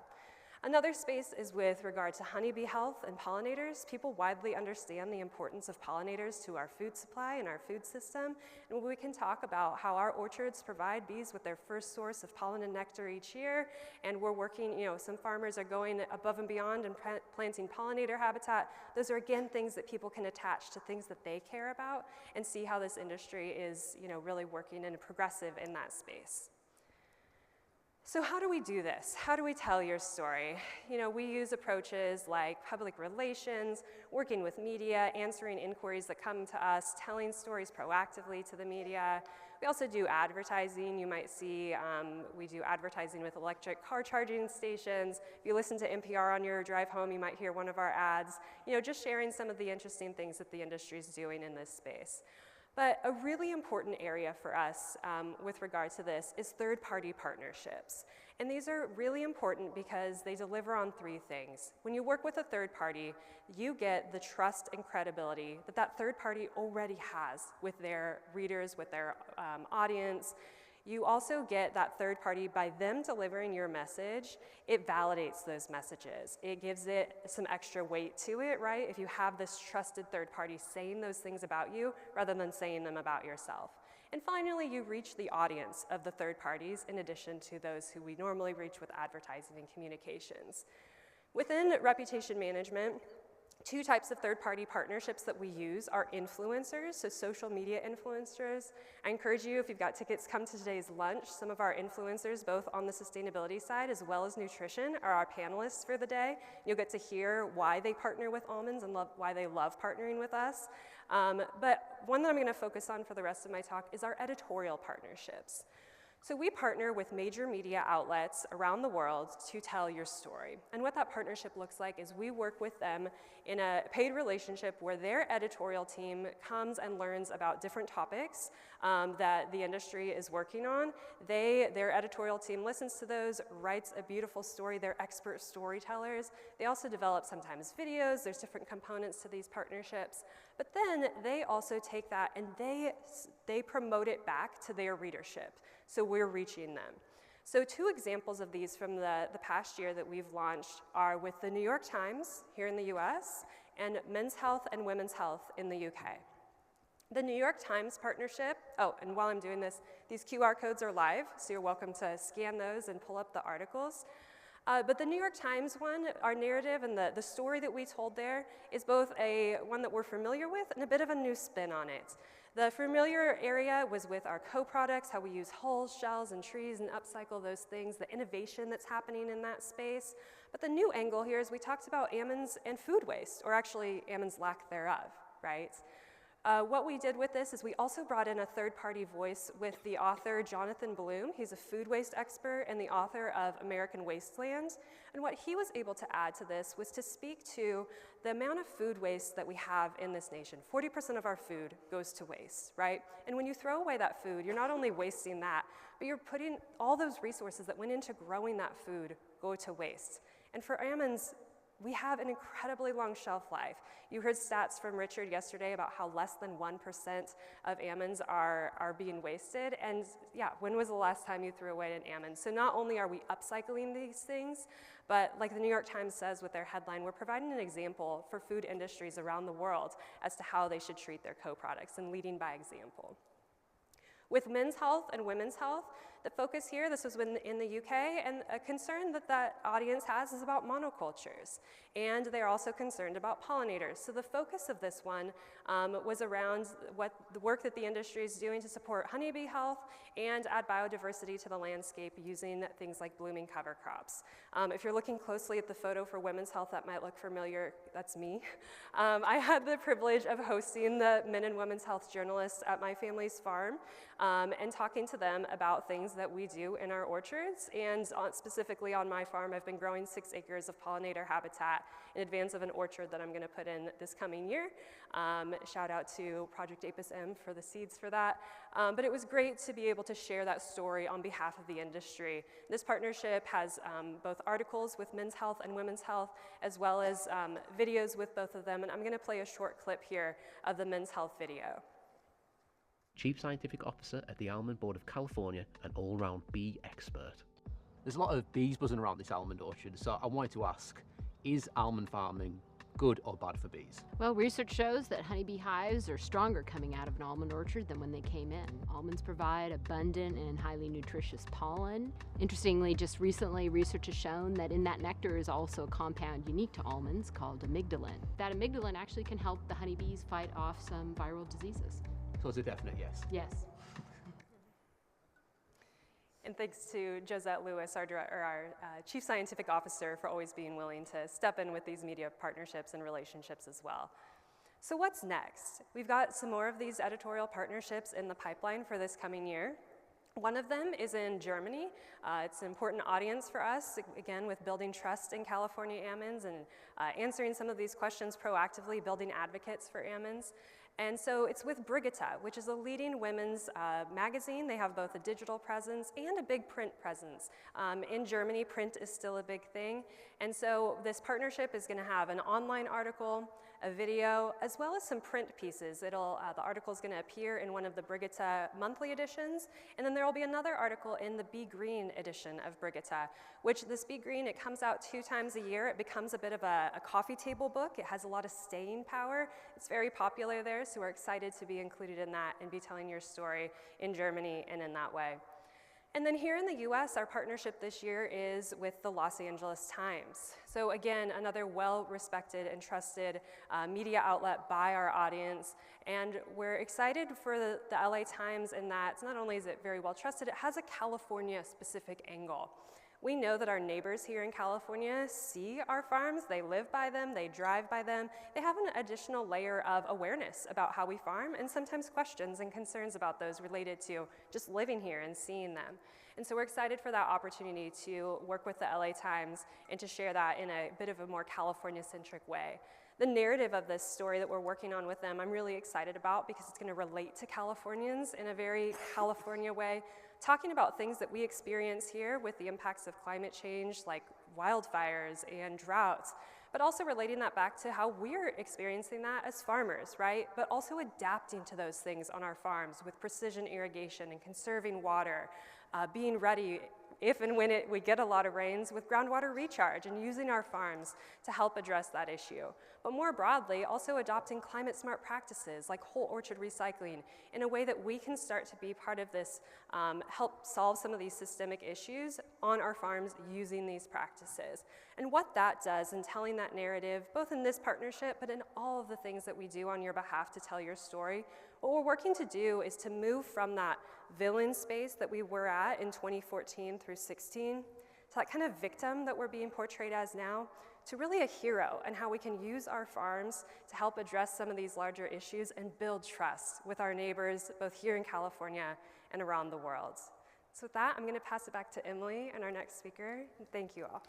Another space is with regard to honeybee health and pollinators. People widely understand the importance of pollinators to our food supply and our food system, and we can talk about how our orchards provide bees with their first source of pollen and nectar each year, and we're working, some farmers are going above and beyond and planting pollinator habitat. Those are, again, things that people can attach to things that they care about and see how this industry is, really working and progressive in that space. So how do we do this? How do we tell your story? We use approaches like public relations, working with media, answering inquiries that come to us, telling stories proactively to the media. We also do advertising. You might see we do advertising with electric car charging stations. If you listen to NPR on your drive home, you might hear one of our ads. Just sharing some of the interesting things that the industry is doing in this space. But a really important area for us with regard to this is third-party partnerships. And these are really important because they deliver on three things. When you work with a third party, you get the trust and credibility that that third party already has with their readers, with their audience. You also get that third party by them delivering your message. It validates those messages. It gives it some extra weight to it, right? If you have this trusted third party saying those things about you rather than saying them about yourself. And finally, you reach the audience of the third parties in addition to those who we normally reach with advertising and communications. Within reputation management, two types of third-party partnerships that we use are influencers, so social media influencers. I encourage you, if you've got tickets, come to today's lunch. Some of our influencers, both on the sustainability side as well as nutrition, are our panelists for the day. You'll get to hear why they partner with Almonds and why they love partnering with us. But one that I'm going to focus on for the rest of my talk is our editorial partnerships. So we partner with major media outlets around the world to tell your story. And what that partnership looks like is we work with them in a paid relationship where their editorial team comes and learns about different topics that the industry is working on. Their editorial team listens to those, writes a beautiful story. They're expert storytellers. They also develop sometimes videos. There's different components to these partnerships. But then they also take that and they promote it back to their readership. So we're reaching them. So two examples of these from the past year that we've launched are with the New York Times here in the US and Men's Health and Women's Health in the UK. The New York Times partnership, and while I'm doing this, these QR codes are live, so you're welcome to scan those and pull up the articles. But the New York Times one, our narrative and the story that we told there is both one that we're familiar with and a bit of a new spin on it. The familiar area was with our co-products, how we use hulls, shells, and trees and upcycle those things, the innovation that's happening in that space. But the new angle here is we talked about almonds and food waste, or actually almonds' lack thereof, right? What we did with this is we also brought in a third-party voice with the author Jonathan Bloom. He's a food waste expert and the author of American Wasteland. And what he was able to add to this was to speak to the amount of food waste that we have in this nation. 40% of our food goes to waste, right? And when you throw away that food, you're not only wasting that, but you're putting all those resources that went into growing that food go to waste. And for almonds, we have an incredibly long shelf life. You heard stats from Richard yesterday about how less than 1% of almonds are being wasted. And yeah, when was the last time you threw away an almond? So not only are we upcycling these things, but like the New York Times says with their headline, we're providing an example for food industries around the world as to how they should treat their co-products and leading by example. With men's health and women's health, the focus here, this was in the UK, and a concern that that audience has is about monocultures. And they're also concerned about pollinators. So the focus of this one was around the work that the industry is doing to support honeybee health and add biodiversity to the landscape using things like blooming cover crops. If you're looking closely at the photo for women's health, that might look familiar. That's me. I had the privilege of hosting the men and women's health journalists at my family's farm and talking to them about things that we do in our orchards. And specifically on my farm, I've been growing 6 acres of pollinator habitat in advance of an orchard that I'm going to put in this coming year. Shout out to Project Apis M for the seeds for that. But it was great to be able to share that story on behalf of the industry. This partnership has both articles with men's health and women's health, as well as videos with both of them. And I'm going to play a short clip here of the men's health video. Chief Scientific Officer at the Almond Board of California, an all-round bee expert. There's a lot of bees buzzing around this almond orchard, so I wanted to ask, is almond farming good or bad for bees? Well, research shows that honeybee hives are stronger coming out of an almond orchard than when they came in. Almonds provide abundant and highly nutritious pollen. Interestingly, just recently, research has shown that in that nectar is also a compound unique to almonds called amygdalin. That amygdalin actually can help the honeybees fight off some viral diseases. So it's a definite yes? Yes. And thanks to Josette Lewis, our Chief Scientific Officer, for always being willing to step in with these media partnerships and relationships as well. So what's next? We've got some more of these editorial partnerships in the pipeline for this coming year. One of them is in Germany. It's an important audience for us, again, with building trust in California almonds and answering some of these questions proactively, building advocates for almonds. And so it's with Brigitte, which is a leading women's magazine. They have both a digital presence and a big print presence. In Germany, print is still a big thing. And so this partnership is going to have an online article, a video, as well as some print pieces. The article is going to appear in one of the Brigitte monthly editions, and then there will be another article in the Be Green edition of Brigitte, which this Be Green, it comes out 2 times a year. It becomes a bit of a coffee table book. It has a lot of staying power. It's very popular there, so we're excited to be included in that and be telling your story in Germany and in that way. And then here in the US, our partnership this year is with the Los Angeles Times. So again, another well-respected and trusted media outlet by our audience. And we're excited for the LA Times in that not only is it very well trusted, it has a California-specific angle. We know that our neighbors here in California see our farms, they live by them, they drive by them. They have an additional layer of awareness about how we farm and sometimes questions and concerns about those related to just living here and seeing them. And so we're excited for that opportunity to work with the LA Times and to share that in a bit of a more California-centric way. The narrative of this story that we're working on with them, I'm really excited about because it's going to relate to Californians in a very California way, talking about things that we experience here with the impacts of climate change like wildfires and droughts, but also relating that back to how we're experiencing that as farmers, right? But also adapting to those things on our farms with precision irrigation and conserving water, being ready if and when we get a lot of rains, with groundwater recharge and using our farms to help address that issue. But more broadly, also adopting climate smart practices like whole orchard recycling in a way that we can start to be part of this, help solve some of these systemic issues on our farms using these practices. And what that does in telling that narrative, both in this partnership, but in all of the things that we do on your behalf to tell your story, what we're working to do is to move from that villain space that we were at in 2014 through 16, to that kind of victim that we're being portrayed as now, to really a hero, and how we can use our farms to help address some of these larger issues and build trust with our neighbors, both here in California and around the world. So with that, I'm going to pass it back to Emily and our next speaker. Thank you all.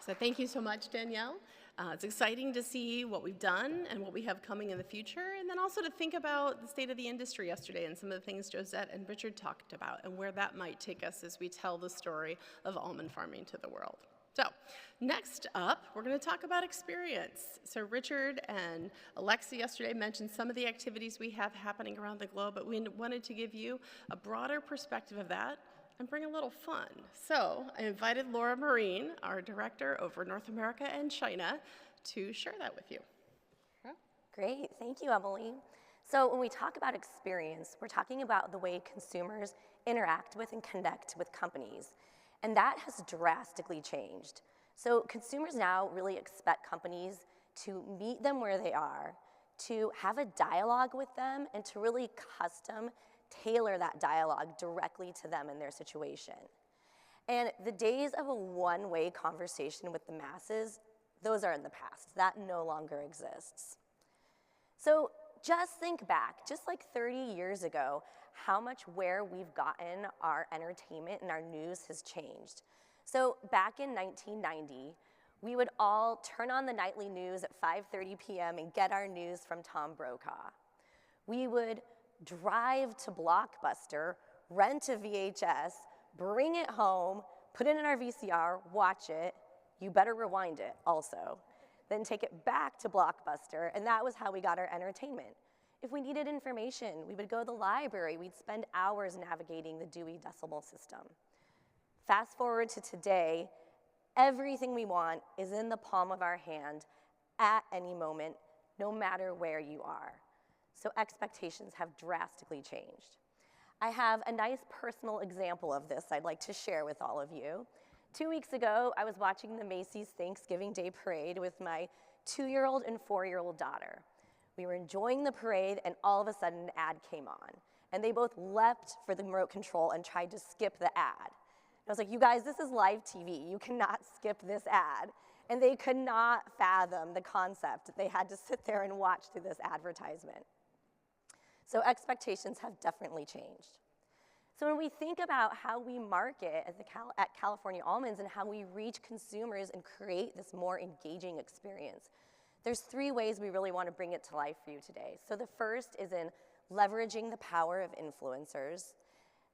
So thank you so much, Danielle. It's exciting to see what we've done and what we have coming in the future, and then also to think about the state of the industry yesterday and some of the things Josette and Richard talked about and where that might take us as we tell the story of almond farming to the world. So next up, we're going to talk about experience. So Richard and Alexi yesterday mentioned some of the activities we have happening around the globe, but we wanted to give you a broader perspective of that and bring a little fun. So I invited Laura Marine, our director over North America and China, to share that with you. Great, thank you, Emily. So when we talk about experience, we're talking about the way consumers interact with and connect with companies. And that has drastically changed. So consumers now really expect companies to meet them where they are, to have a dialogue with them, and to really custom tailor that dialogue directly to them and their situation. And the days of a one-way conversation with the masses, those are in the past. That no longer exists. So just think back, just like 30 years ago, how much where we've gotten our entertainment and our news has changed. So back in 1990, we would all turn on the nightly news at 5:30 p.m. and get our news from Tom Brokaw. We would drive to Blockbuster, rent a VHS, bring it home, put it in our VCR, watch it. You better rewind it also. Then take it back to Blockbuster, and that was how we got our entertainment. If we needed information, we would go to the library. We'd spend hours navigating the Dewey Decimal System. Fast forward to today, everything we want is in the palm of our hand at any moment, no matter where you are. So expectations have drastically changed. I have a nice personal example of this I'd like to share with all of you. 2 weeks ago, I was watching the Macy's Thanksgiving Day Parade with my 2-year-old and 4-year-old daughter. We were enjoying the parade, and all of a sudden an ad came on. And they both leapt for the remote control and tried to skip the ad. I was like, you guys, this is live TV. You cannot skip this ad. And they could not fathom the concept. They had to sit there and watch through this advertisement. So expectations have definitely changed. So when we think about how we market at California Almonds and how we reach consumers and create this more engaging experience, there's 3 ways we really want to bring it to life for you today. So the first is in leveraging the power of influencers.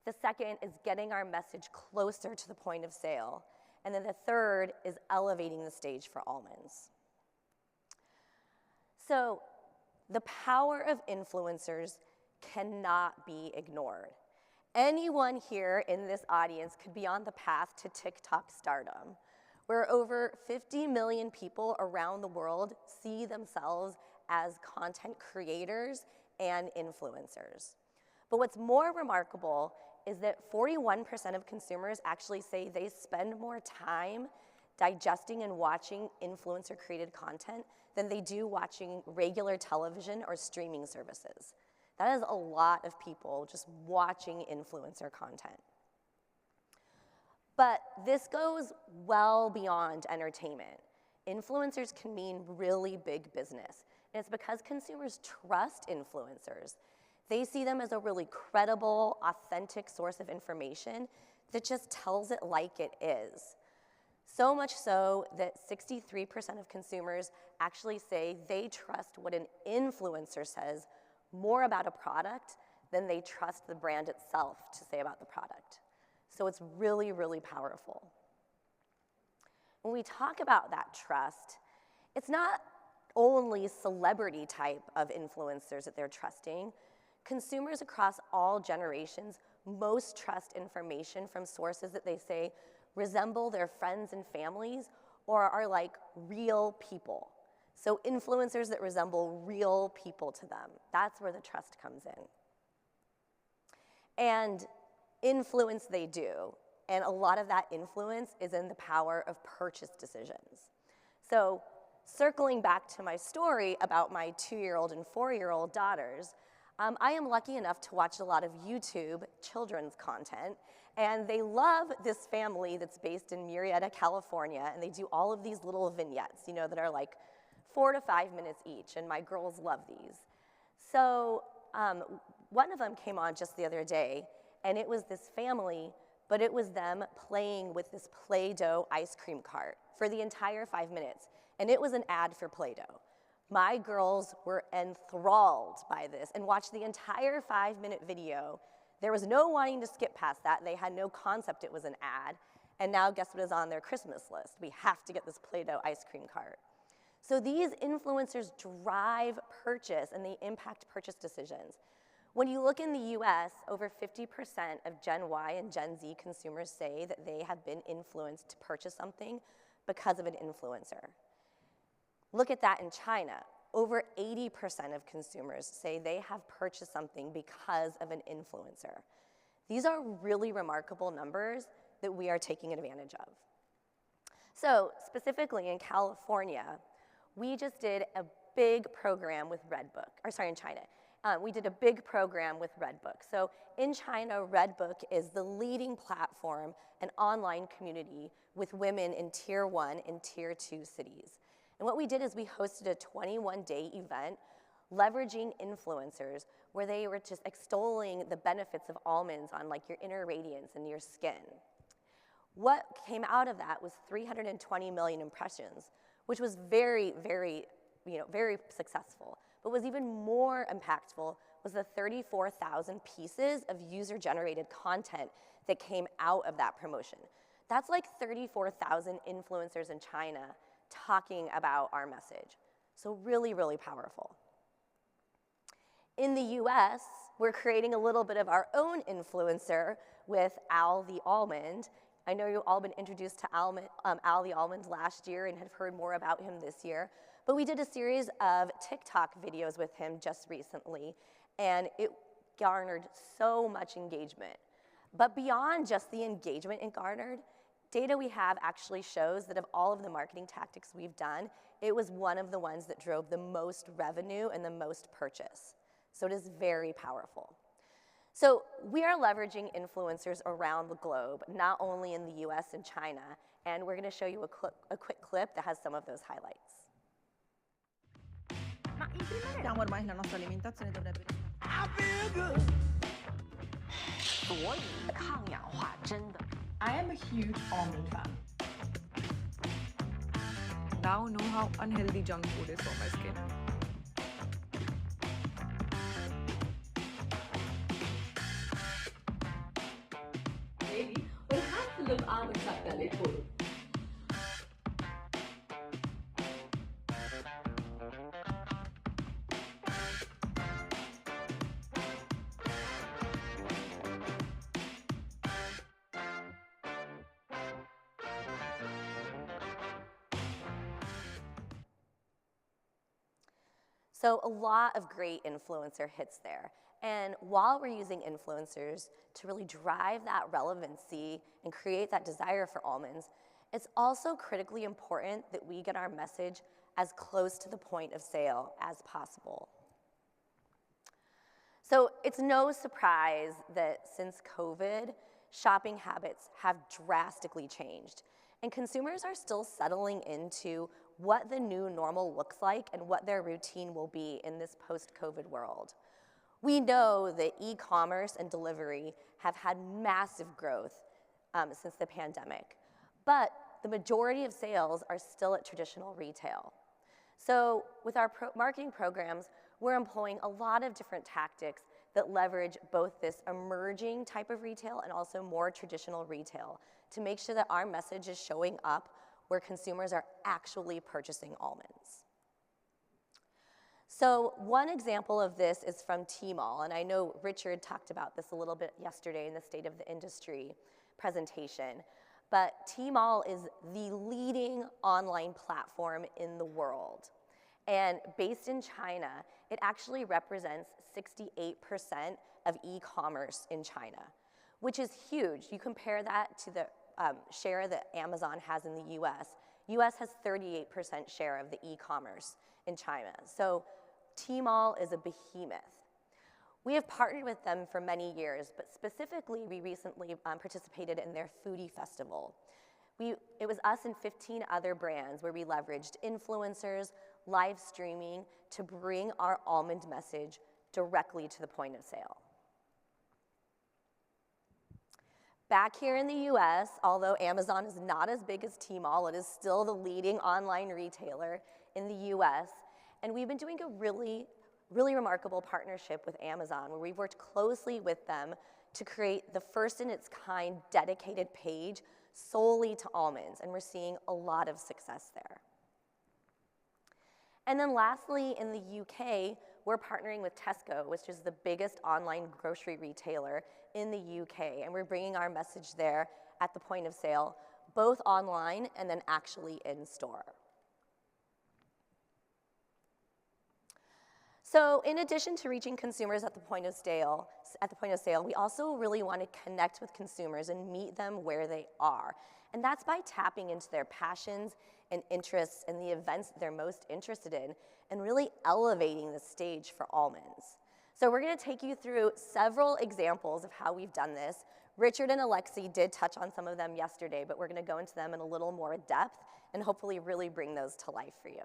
The second is getting our message closer to the point of sale. And then the third is elevating the stage for almonds. So the power of influencers cannot be ignored. Anyone here in this audience could be on the path to TikTok stardom, where over 50 million people around the world see themselves as content creators and influencers. But what's more remarkable is that 41% of consumers actually say they spend more time digesting and watching influencer-created content than they do watching regular television or streaming services. That is a lot of people just watching influencer content. But this goes well beyond entertainment. Influencers can mean really big business. And it's because consumers trust influencers. They see them as a really credible, authentic source of information that just tells it like it is. So much so that 63% of consumers actually say they trust what an influencer says more about a product than they trust the brand itself to say about the product. So it's really, really powerful. When we talk about that trust, it's not only celebrity type of influencers that they're trusting. Consumers across all generations most trust information from sources that they say resemble their friends and families or are like real people. So influencers that resemble real people to them. That's where the trust comes in. And influence they do. And a lot of that influence is in the power of purchase decisions. So circling back to my story about my 2-year-old and 4-year-old daughters, I am lucky enough to watch a lot of YouTube children's content, and they love this family that's based in Murrieta, California, and they do all of these little vignettes, you know, that are like 4 to 5 minutes each, and my girls love these. So one of them came on just the other day, and it was this family, but it was them playing with this Play-Doh ice cream cart for the entire 5 minutes, and it was an ad for Play-Doh. My girls were enthralled by this and watched the entire 5-minute video. There was no wanting to skip past that. They had no concept it was an ad, and now guess what is on their Christmas list? We have to get this Play-Doh ice cream cart. So these influencers drive purchase and they impact purchase decisions. When you look in the US, over 50% of Gen Y and Gen Z consumers say that they have been influenced to purchase something because of an influencer. Look at that in China. Over 80% of consumers say they have purchased something because of an influencer. These are really remarkable numbers that we are taking advantage of. So specifically in California, we just did a big program with Redbook, in China. We did a big program with Redbook. So in China, Redbook is the leading platform and online community with women in Tier 1 and Tier 2 cities. And what we did is we hosted a 21-day event leveraging influencers where they were just extolling the benefits of almonds on like your inner radiance and your skin. What came out of that was 320 million impressions, which was very, very successful. But what was even more impactful was the 34,000 pieces of user-generated content that came out of that promotion. That's like 34,000 influencers in China talking about our message. So really, really powerful. In the US, we're creating a little bit of our own influencer with Al the Almond. I know you've all been introduced to Al the Almond last year and have heard more about him this year. But we did a series of TikTok videos with him just recently, and it garnered so much engagement. But beyond just the engagement it garnered, data we have actually shows that of all of the marketing tactics we've done, it was one of the ones that drove the most revenue and the most purchase. So it is very powerful. So we are leveraging influencers around the globe, not only in the US and China, and we're gonna show you a quick clip that has some of those highlights. Ma in primavera ormai la nostra alimentazione dovrebbe... I am a huge almond fan. Now know how unhealthy junk food is for my skin. Baby, we'll have to look almonds up belly full. So a lot of great influencer hits there. And while we're using influencers to really drive that relevancy and create that desire for almonds, it's also critically important that we get our message as close to the point of sale as possible. So it's no surprise that since COVID, shopping habits have drastically changed. And consumers are still settling into what the new normal looks like and what their routine will be in this post-COVID world. We know that e-commerce and delivery have had massive growth since the pandemic, but the majority of sales are still at traditional retail. So with our marketing programs, we're employing a lot of different tactics that leverage both this emerging type of retail and also more traditional retail to make sure that our message is showing up where consumers are actually purchasing almonds. So one example of this is from Tmall, and I know Richard talked about this a little bit yesterday in the State of the Industry presentation, but Tmall is the leading online platform in the world. And based in China, it actually represents 68% of e-commerce in China, which is huge. You compare that to the share that Amazon has in the US. US has 38% share of the e-commerce in China. So Tmall is a behemoth. We have partnered with them for many years, but specifically, we recently participated in their foodie festival. It was us and 15 other brands where we leveraged influencers, live streaming to bring our almond message directly to the point of sale. Back here in the US, although Amazon is not as big as Tmall, it is still the leading online retailer in the US. And we've been doing a really remarkable partnership with Amazon where we've worked closely with them to create the first in its kind dedicated page solely to almonds, and we're seeing a lot of success there. And then lastly, in the UK, we're partnering with Tesco, which is the biggest online grocery retailer in the UK, and we're bringing our message there at the point of sale, both online and then actually in store. So in addition to reaching consumers at the point of sale, we also really want to connect with consumers and meet them where they are. And that's by tapping into their passions and interests and the events that they're most interested in and really elevating the stage for almonds. So we're going to take you through several examples of how we've done this. Richard and Alexi did touch on some of them yesterday, but we're going to go into them in a little more depth and hopefully really bring those to life for you.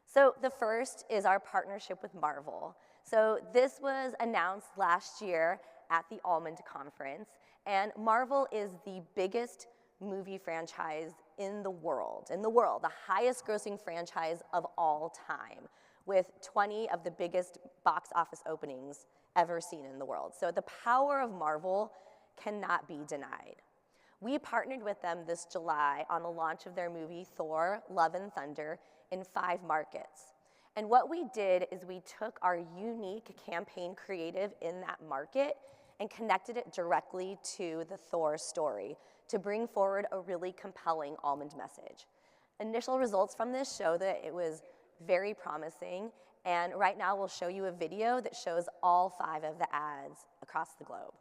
So the first is our partnership with Marvel. So this was announced last year at the Almond Conference, and Marvel is the biggest movie franchise in the world, the highest grossing franchise of all time, with 20 of the biggest box office openings ever seen in the world. So the power of Marvel cannot be denied. We partnered with them this July on the launch of their movie Thor: Love and Thunder in 5 markets. And what we did is we took our unique campaign creative in that market and connected it directly to the Thor story to bring forward a really compelling almond message. Initial results from this show that it was very promising, and right now we'll show you a video that shows all 5 of the ads across the globe.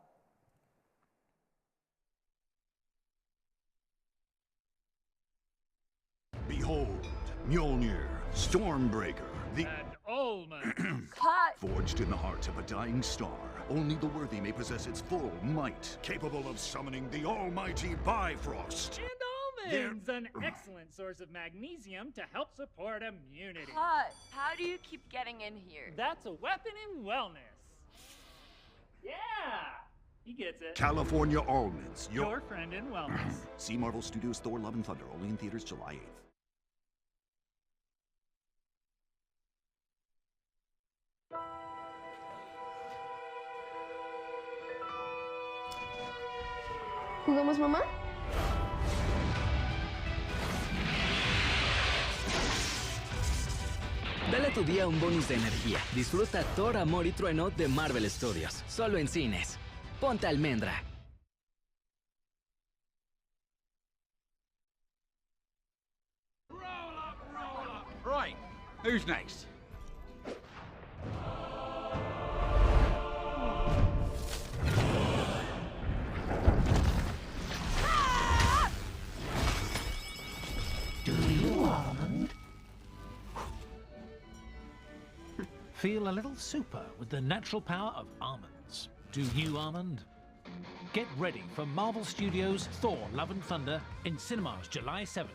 Behold, Mjolnir, Stormbreaker, the Almond. Cut! Forged in the heart of a dying star, only the worthy may possess its full might, capable of summoning the almighty Bifrost. And almonds, an excellent source of magnesium to help support immunity. Cut! How do you keep getting in here? That's a weapon in wellness. Yeah! He gets it. California Almonds, your friend in wellness. See Marvel Studios' Thor: Love and Thunder, only in theaters July 8th. ¿Jugamos, mamá? Dale a tu día un bonus de energía. Disfruta Thor, Amor y Trueno de Marvel Studios. Solo en cines. Ponte almendra. Right. Who's next? Feel a little super with the natural power of almonds. Do you, Almond? Get ready for Marvel Studios' Thor: Love and Thunder in cinemas July 7th.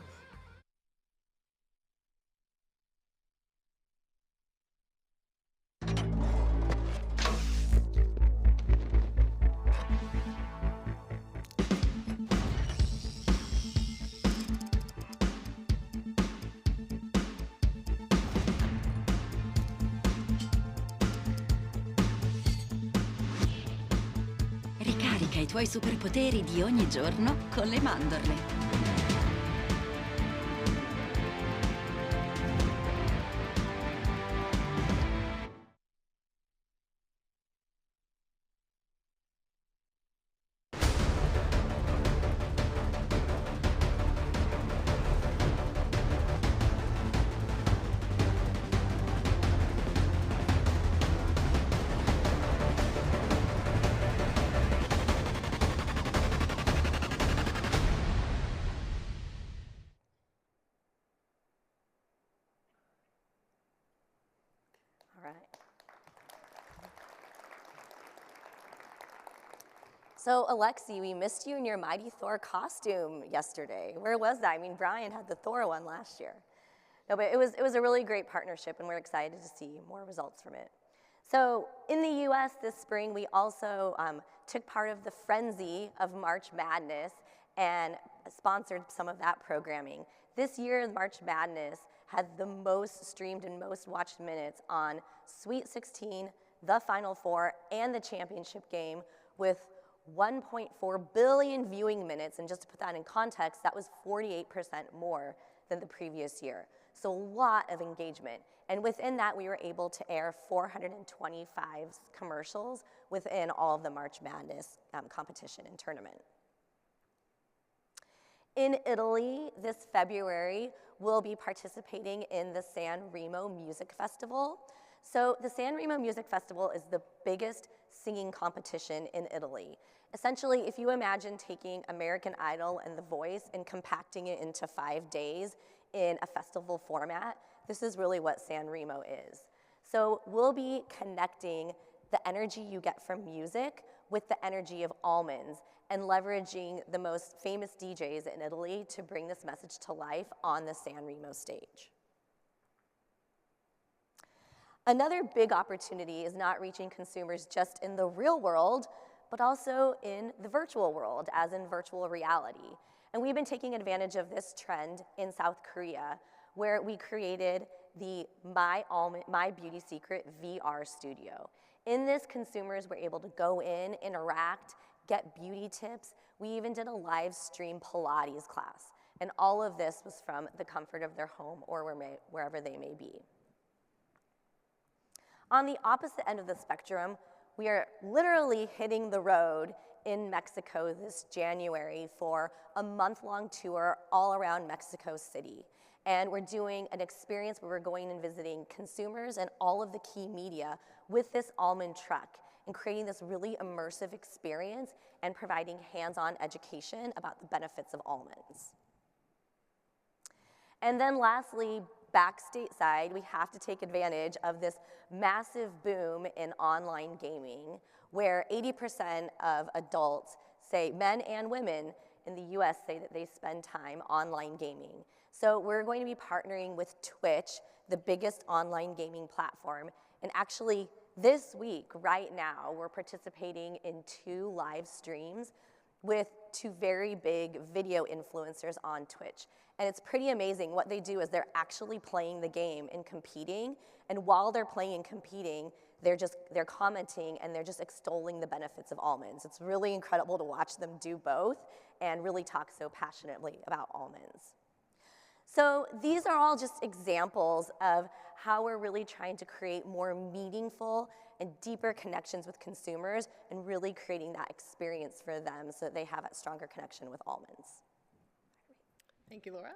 I tuoi superpoteri di ogni giorno con le mandorle. So Alexi, we missed you in your Mighty Thor costume yesterday. Where was that? I mean, Brian had the Thor one last year. No, but it was a really great partnership, and we're excited to see more results from it. So in the US this spring, we also took part of the frenzy of March Madness and sponsored some of that programming. This year, March Madness had the most streamed and most watched minutes on Sweet 16, the Final Four, and the championship game with 1.4 billion viewing minutes. And just to put that in context, that was 48% more than the previous year. So a lot of engagement. And within that, we were able to air 425 commercials within all of the March Madness competition and tournament. In Italy this February, we'll be participating in the San Remo Music Festival. So the San Remo Music Festival is the biggest singing competition in Italy. Essentially, if you imagine taking American Idol and The Voice and compacting it into 5 days in a festival format, this is really what San Remo is. So we'll be connecting the energy you get from music with the energy of almonds and leveraging the most famous DJs in Italy to bring this message to life on the San Remo stage. Another big opportunity is not reaching consumers just in the real world, but also in the virtual world, as in virtual reality. And we've been taking advantage of this trend in South Korea, where we created the My Beauty Secret VR studio. In this, consumers were able to go in, interact, get beauty tips. We even did a live stream Pilates class. And all of this was from the comfort of their home or wherever they may be. On the opposite end of the spectrum, we are literally hitting the road in Mexico this January for a month-long tour all around Mexico City. And we're doing an experience where we're going and visiting consumers and all of the key media with this almond truck and creating this really immersive experience and providing hands-on education about the benefits of almonds. And then lastly, back stateside, we have to take advantage of this massive boom in online gaming, where 80% of adults say, men and women in the US say that they spend time online gaming. So we're going to be partnering with Twitch, the biggest online gaming platform, and actually this week, right now, we're participating in 2 live streams with 2 very big video influencers on Twitch. And it's pretty amazing. What they do is they're actually playing the game and competing, and while they're playing and competing, they're commenting and they're just extolling the benefits of almonds. It's really incredible to watch them do both and really talk so passionately about almonds. So these are all just examples of how we're really trying to create more meaningful and deeper connections with consumers and really creating that experience for them so that they have a stronger connection with almonds. Thank you, Laura.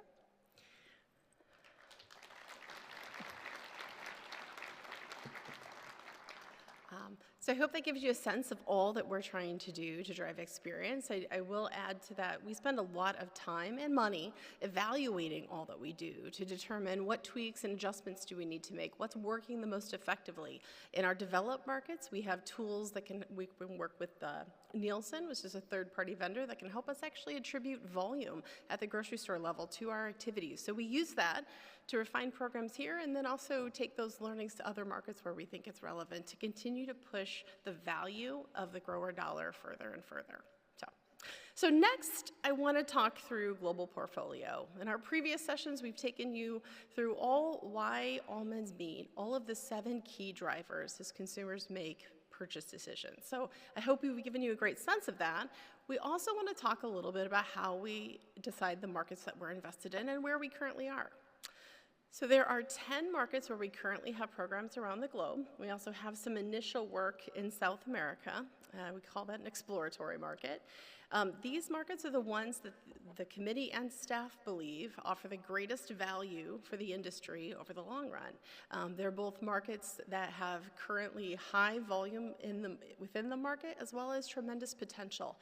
So I hope that gives you a sense of all that we're trying to do to drive experience. I will add to that, we spend a lot of time and money evaluating all that we do to determine what tweaks and adjustments do we need to make, what's working the most effectively. In our developed markets, we have tools that we can work with Nielsen, which is a third-party vendor that can help us actually attribute volume at the grocery store level to our activities. So we use that to refine programs here and then also take those learnings to other markets where we think it's relevant to continue to push the value of the grower dollar further and further. So next, I want to talk through global portfolio. In our previous sessions, we've taken you through why almonds mean all of the 7 key drivers as consumers make purchase decisions. So I hope we've given you a great sense of that. We also want to talk a little bit about how we decide the markets that we're invested in and where we currently are. So there are 10 markets where we currently have programs around the globe. We also have some initial work in South America. We call that an exploratory market. These markets are the ones that the committee and staff believe offer the greatest value for the industry over the long run. They're both markets that have currently high volume within the market as well as tremendous potential.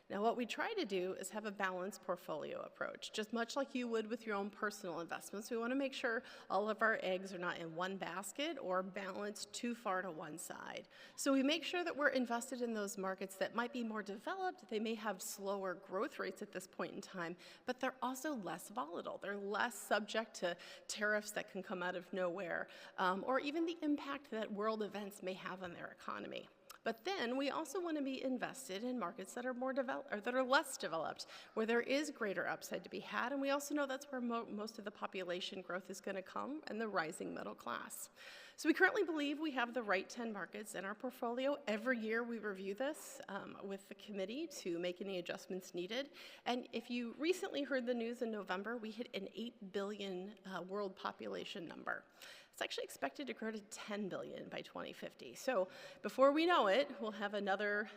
Now, what we try to do is have a balanced portfolio approach. Just much like you would with your own personal investments, we want to make sure all of our eggs are not in one basket or balanced too far to one side. So we make sure that we're invested in those markets that might be more developed. They may have slower growth rates at this point in time, but they're also less volatile. They're less subject to tariffs that can come out of nowhere, or even the impact that world events may have on their economy. But then we also want to be invested in markets that are more developed, or that are less developed, where there is greater upside to be had, and we also know that's where most of the population growth is going to come, and the rising middle class. So we currently believe we have the right 10 markets in our portfolio. Every year we review this with the committee to make any adjustments needed. And if you recently heard the news in November, we hit an 8 billion world population number. It's actually expected to grow to 10 billion by 2050. So before we know it, we'll have another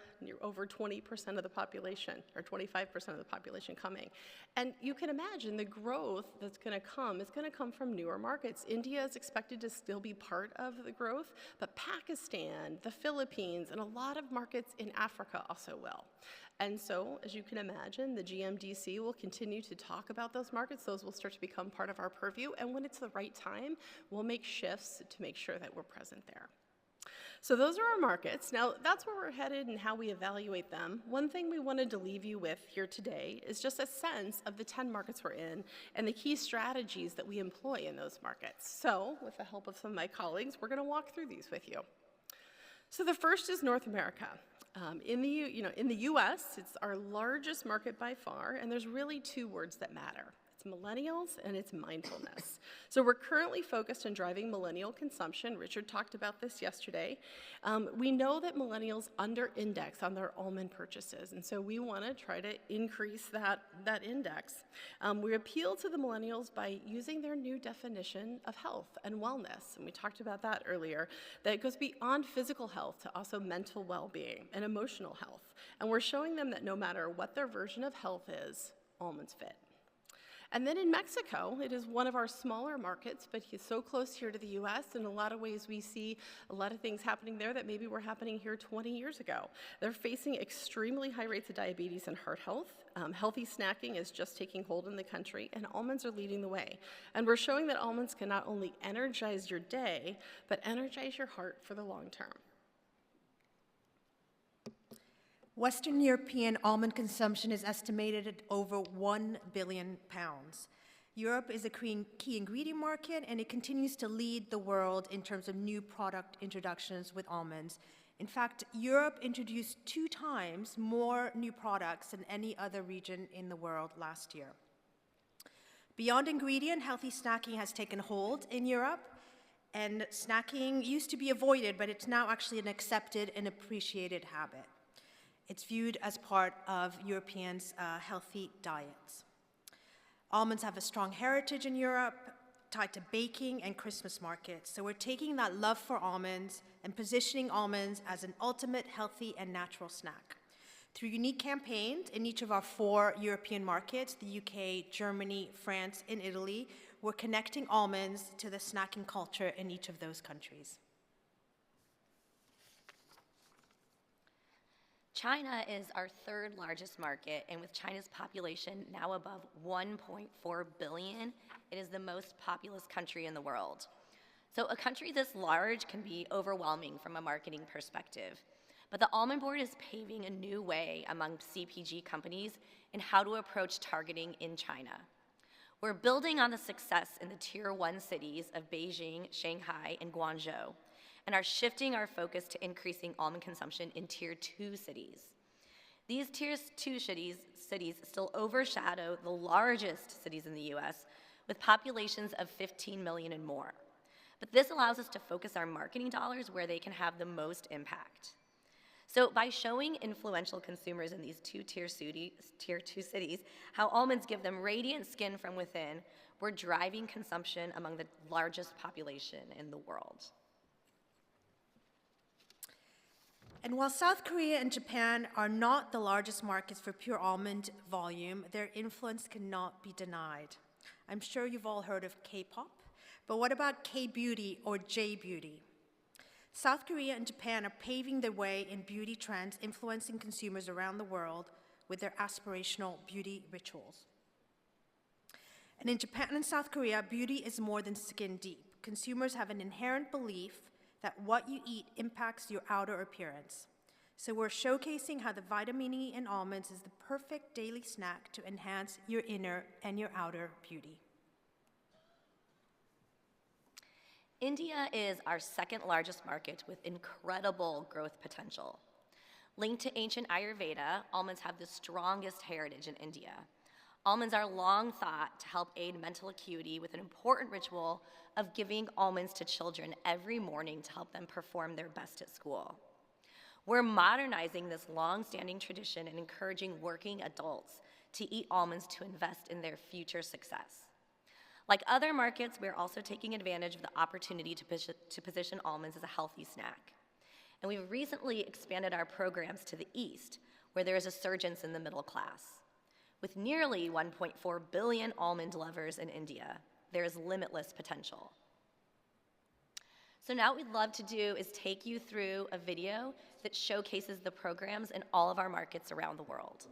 over 20% of the population, or 25% of the population coming. And you can imagine the growth that's going to come is going to come from newer markets. India is expected to still be part of the growth, but Pakistan, the Philippines, and a lot of markets in Africa also will. And so, as you can imagine, the GMDC will continue to talk about those markets. Those will start to become part of our purview. And when it's the right time, we'll make shifts to make sure that we're present there. So those are our markets. Now, that's where we're headed and how we evaluate them. One thing we wanted to leave you with here today is just a sense of the 10 markets we're in and the key strategies that we employ in those markets. So, with the help of some of my colleagues, we're going to walk through these with you. So the first is North America. In the US, it's our largest market by far, and there's really two words that matter. It's millennials and it's mindfulness. So we're currently focused on driving millennial consumption. Richard talked about this yesterday. We know that millennials under-index on their almond purchases, and so we want to try to increase that index. We appeal to the millennials by using their new definition of health and wellness, and we talked about that earlier, that it goes beyond physical health to also mental well-being and emotional health. And we're showing them that no matter what their version of health is, almonds fit. And then in Mexico, it is one of our smaller markets, but it's so close here to the US. In a lot of ways, we see a lot of things happening there that maybe were happening here 20 years ago. They're facing extremely high rates of diabetes and heart health. Healthy snacking is just taking hold in the country, and almonds are leading the way. And we're showing that almonds can not only energize your day, but energize your heart for the long term. Western European almond consumption is estimated at over 1 billion pounds. Europe is a key ingredient market, and it continues to lead the world in terms of new product introductions with almonds. In fact, Europe introduced 2 times more new products than any other region in the world last year. Beyond ingredient, healthy snacking has taken hold in Europe, and snacking used to be avoided, but it's now actually an accepted and appreciated habit. It's viewed as part of Europeans' healthy diets. Almonds have a strong heritage in Europe, tied to baking and Christmas markets. So we're taking that love for almonds and positioning almonds as an ultimate healthy and natural snack. Through unique campaigns in each of our 4 European markets, the UK, Germany, France, and Italy, we're connecting almonds to the snacking culture in each of those countries. China is our 3rd largest market, and with China's population now above 1.4 billion, it is the most populous country in the world. So a country this large can be overwhelming from a marketing perspective. But the Almond Board is paving a new way among CPG companies in how to approach targeting in China. We're building on the success in the Tier 1 cities of Beijing, Shanghai, and Guangzhou, and are shifting our focus to increasing almond consumption in Tier 2 cities. These Tier 2 cities still overshadow the largest cities in the US, with populations of 15 million and more. But this allows us to focus our marketing dollars where they can have the most impact. So by showing influential consumers in these Tier 2 cities how almonds give them radiant skin from within, we're driving consumption among the largest population in the world. And while South Korea and Japan are not the largest markets for pure almond volume, their influence cannot be denied. I'm sure you've all heard of K-pop, but what about K-beauty or J-beauty? South Korea and Japan are paving the way in beauty trends, influencing consumers around the world with their aspirational beauty rituals. And in Japan and South Korea, beauty is more than skin deep. Consumers have an inherent belief that what you eat impacts your outer appearance. So we're showcasing how the vitamin E in almonds is the perfect daily snack to enhance your inner and your outer beauty. India is our second largest market with incredible growth potential. Linked to ancient Ayurveda, almonds have the strongest heritage in India. Almonds are long thought to help aid mental acuity with an important ritual of giving almonds to children every morning to help them perform their best at school. We're modernizing this long-standing tradition and encouraging working adults to eat almonds to invest in their future success. Like other markets, we're also taking advantage of the opportunity to position almonds as a healthy snack. And we've recently expanded our programs to the East, where there is a surgence in the middle class. With nearly 1.4 billion almond lovers in India, there is limitless potential. So now what we'd love to do is take you through a video that showcases the programs in all of our markets around the world.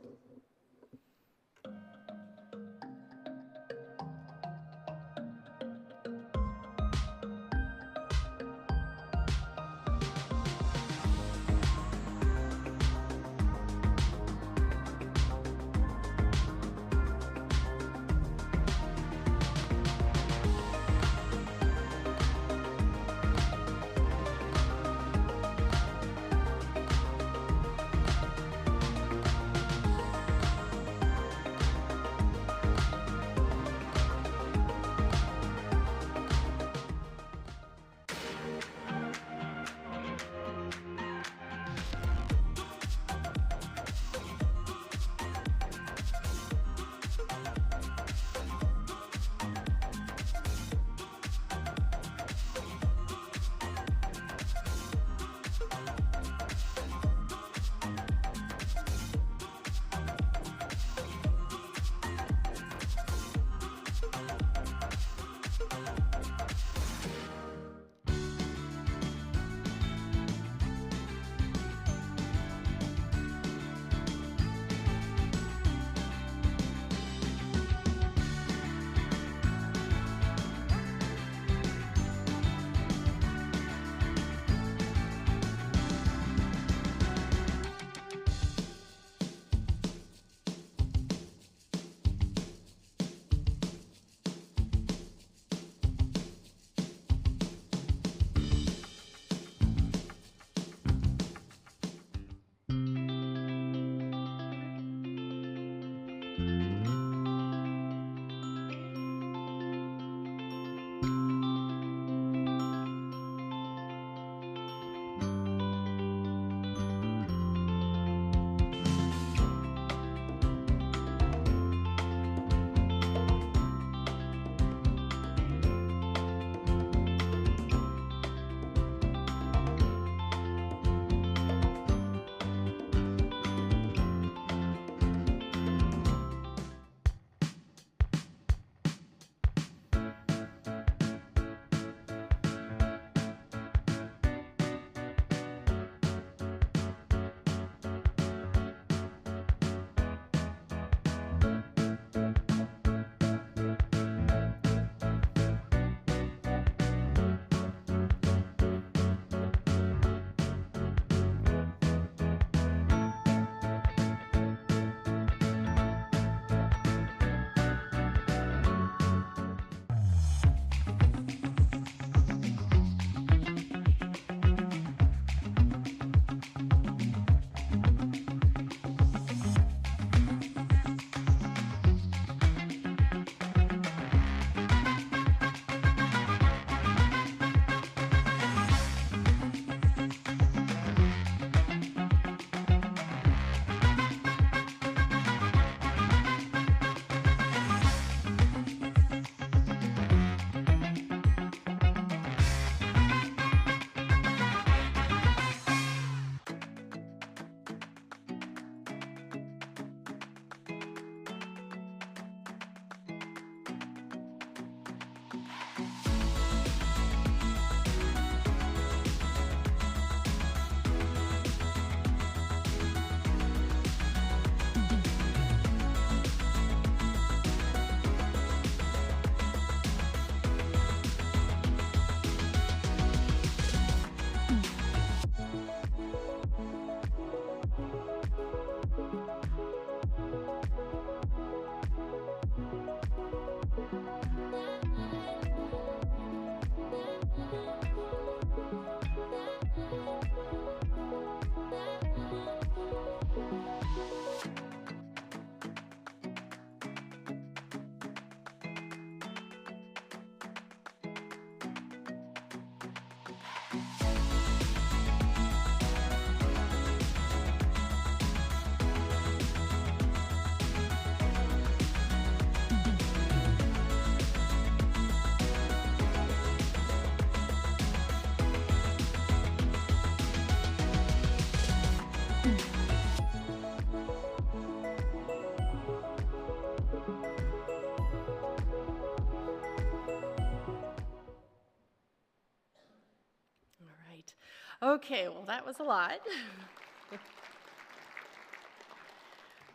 Okay, well, that was a lot.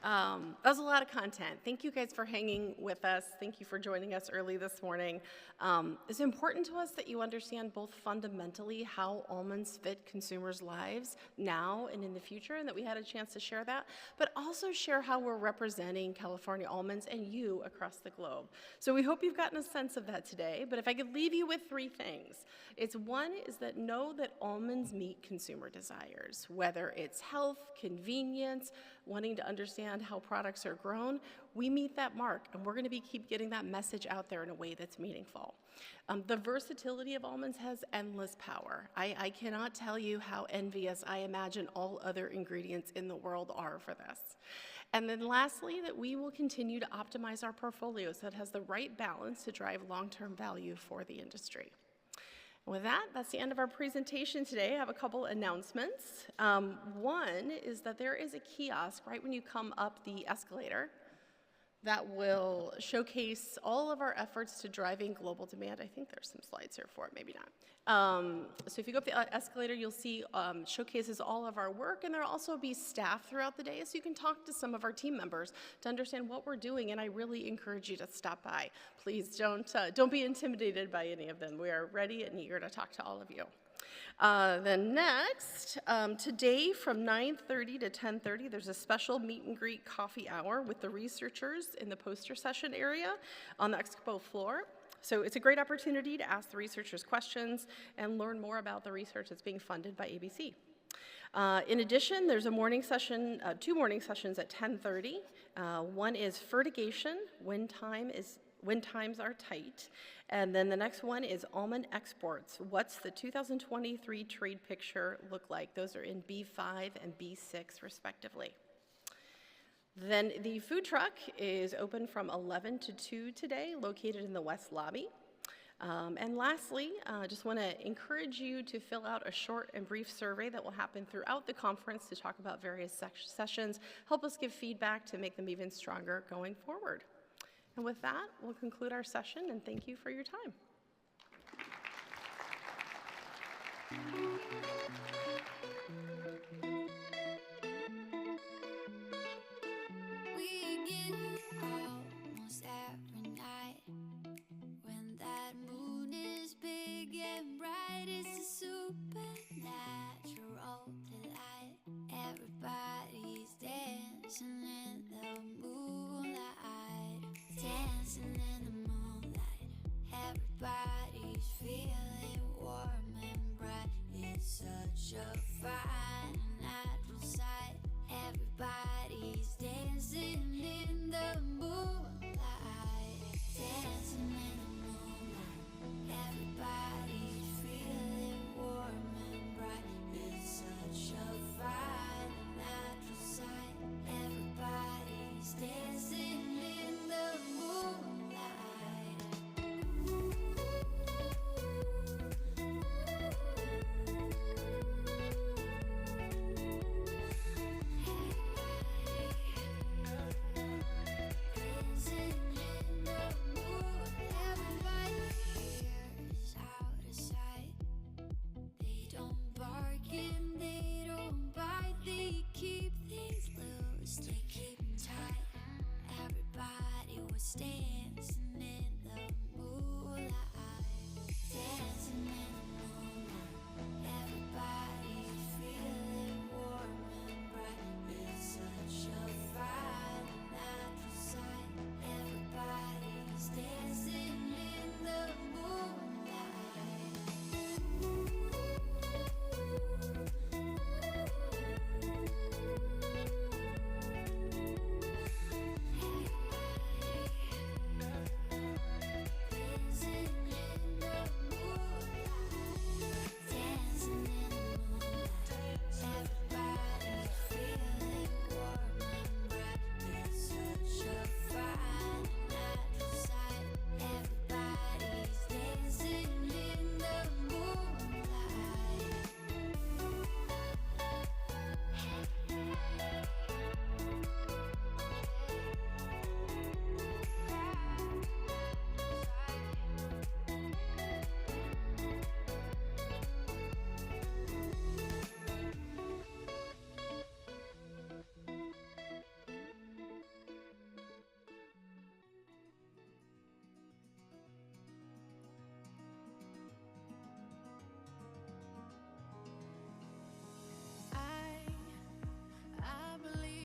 That was a lot of content. Thank you guys for hanging with us. Thank you for joining us early this morning. It's important to us that you understand both fundamentally how almonds fit consumers' lives now and in the future, and that we had a chance to share that, but also share how we're representing California almonds and you across the globe. So we hope you've gotten a sense of that today, but if I could leave you with 3 things. One is that know that almonds meet consumer desires, whether it's health, convenience, wanting to understand how products are grown, we meet that mark, and we're going to keep getting that message out there in a way that's meaningful. The versatility of almonds has endless power. I cannot tell you how envious I imagine all other ingredients in the world are for this. And then lastly, that we will continue to optimize our portfolio so it has the right balance to drive long-term value for the industry. With that, that's the end of our presentation today. I have a couple announcements. One is that there is a kiosk right when you come up the escalator that will showcase all of our efforts to driving global demand. I think there's some slides here for it, maybe not. So if you go up the escalator, you'll see showcases all of our work, and there'll also be staff throughout the day, so you can talk to some of our team members to understand what we're doing, and I really encourage you to stop by. Please don't be intimidated by any of them. We are ready and eager to talk to all of you. Then next, today from 9:30 to 10:30, there's a special meet and greet coffee hour with the researchers in the poster session area on the expo floor. So it's a great opportunity to ask the researchers questions and learn more about the research that's being funded by ABC. In addition, there's a morning session, 2 morning sessions at 10:30. One is fertigation, when times are tight. And then the next one is almond exports. What's the 2023 trade picture look like? Those are in B5 and B6 respectively. Then the food truck is open from 11 to 2 today, located in the West Lobby. And lastly, just want to encourage you to fill out a short and brief survey that will happen throughout the conference to talk about various sessions, help us give feedback to make them even stronger going forward. And with that, we'll conclude our session, and thank you for your time. We get almost every night when that moon is big and bright. It's a supernatural delight. Everybody's dancing in the moonlight. Dancing in the moonlight, everybody's feeling warm and bright. It's such a fine natural sight. Everybody's dancing in the moonlight. Dancing in the moonlight, everybody's feeling warm and bright. It's such a fine natural sight. Everybody's dancing in the moonlight. Dancing in the moon. Everybody here's out of sight. They don't bark and they don't bite. They keep things loose, they keep them tight. Everybody was staying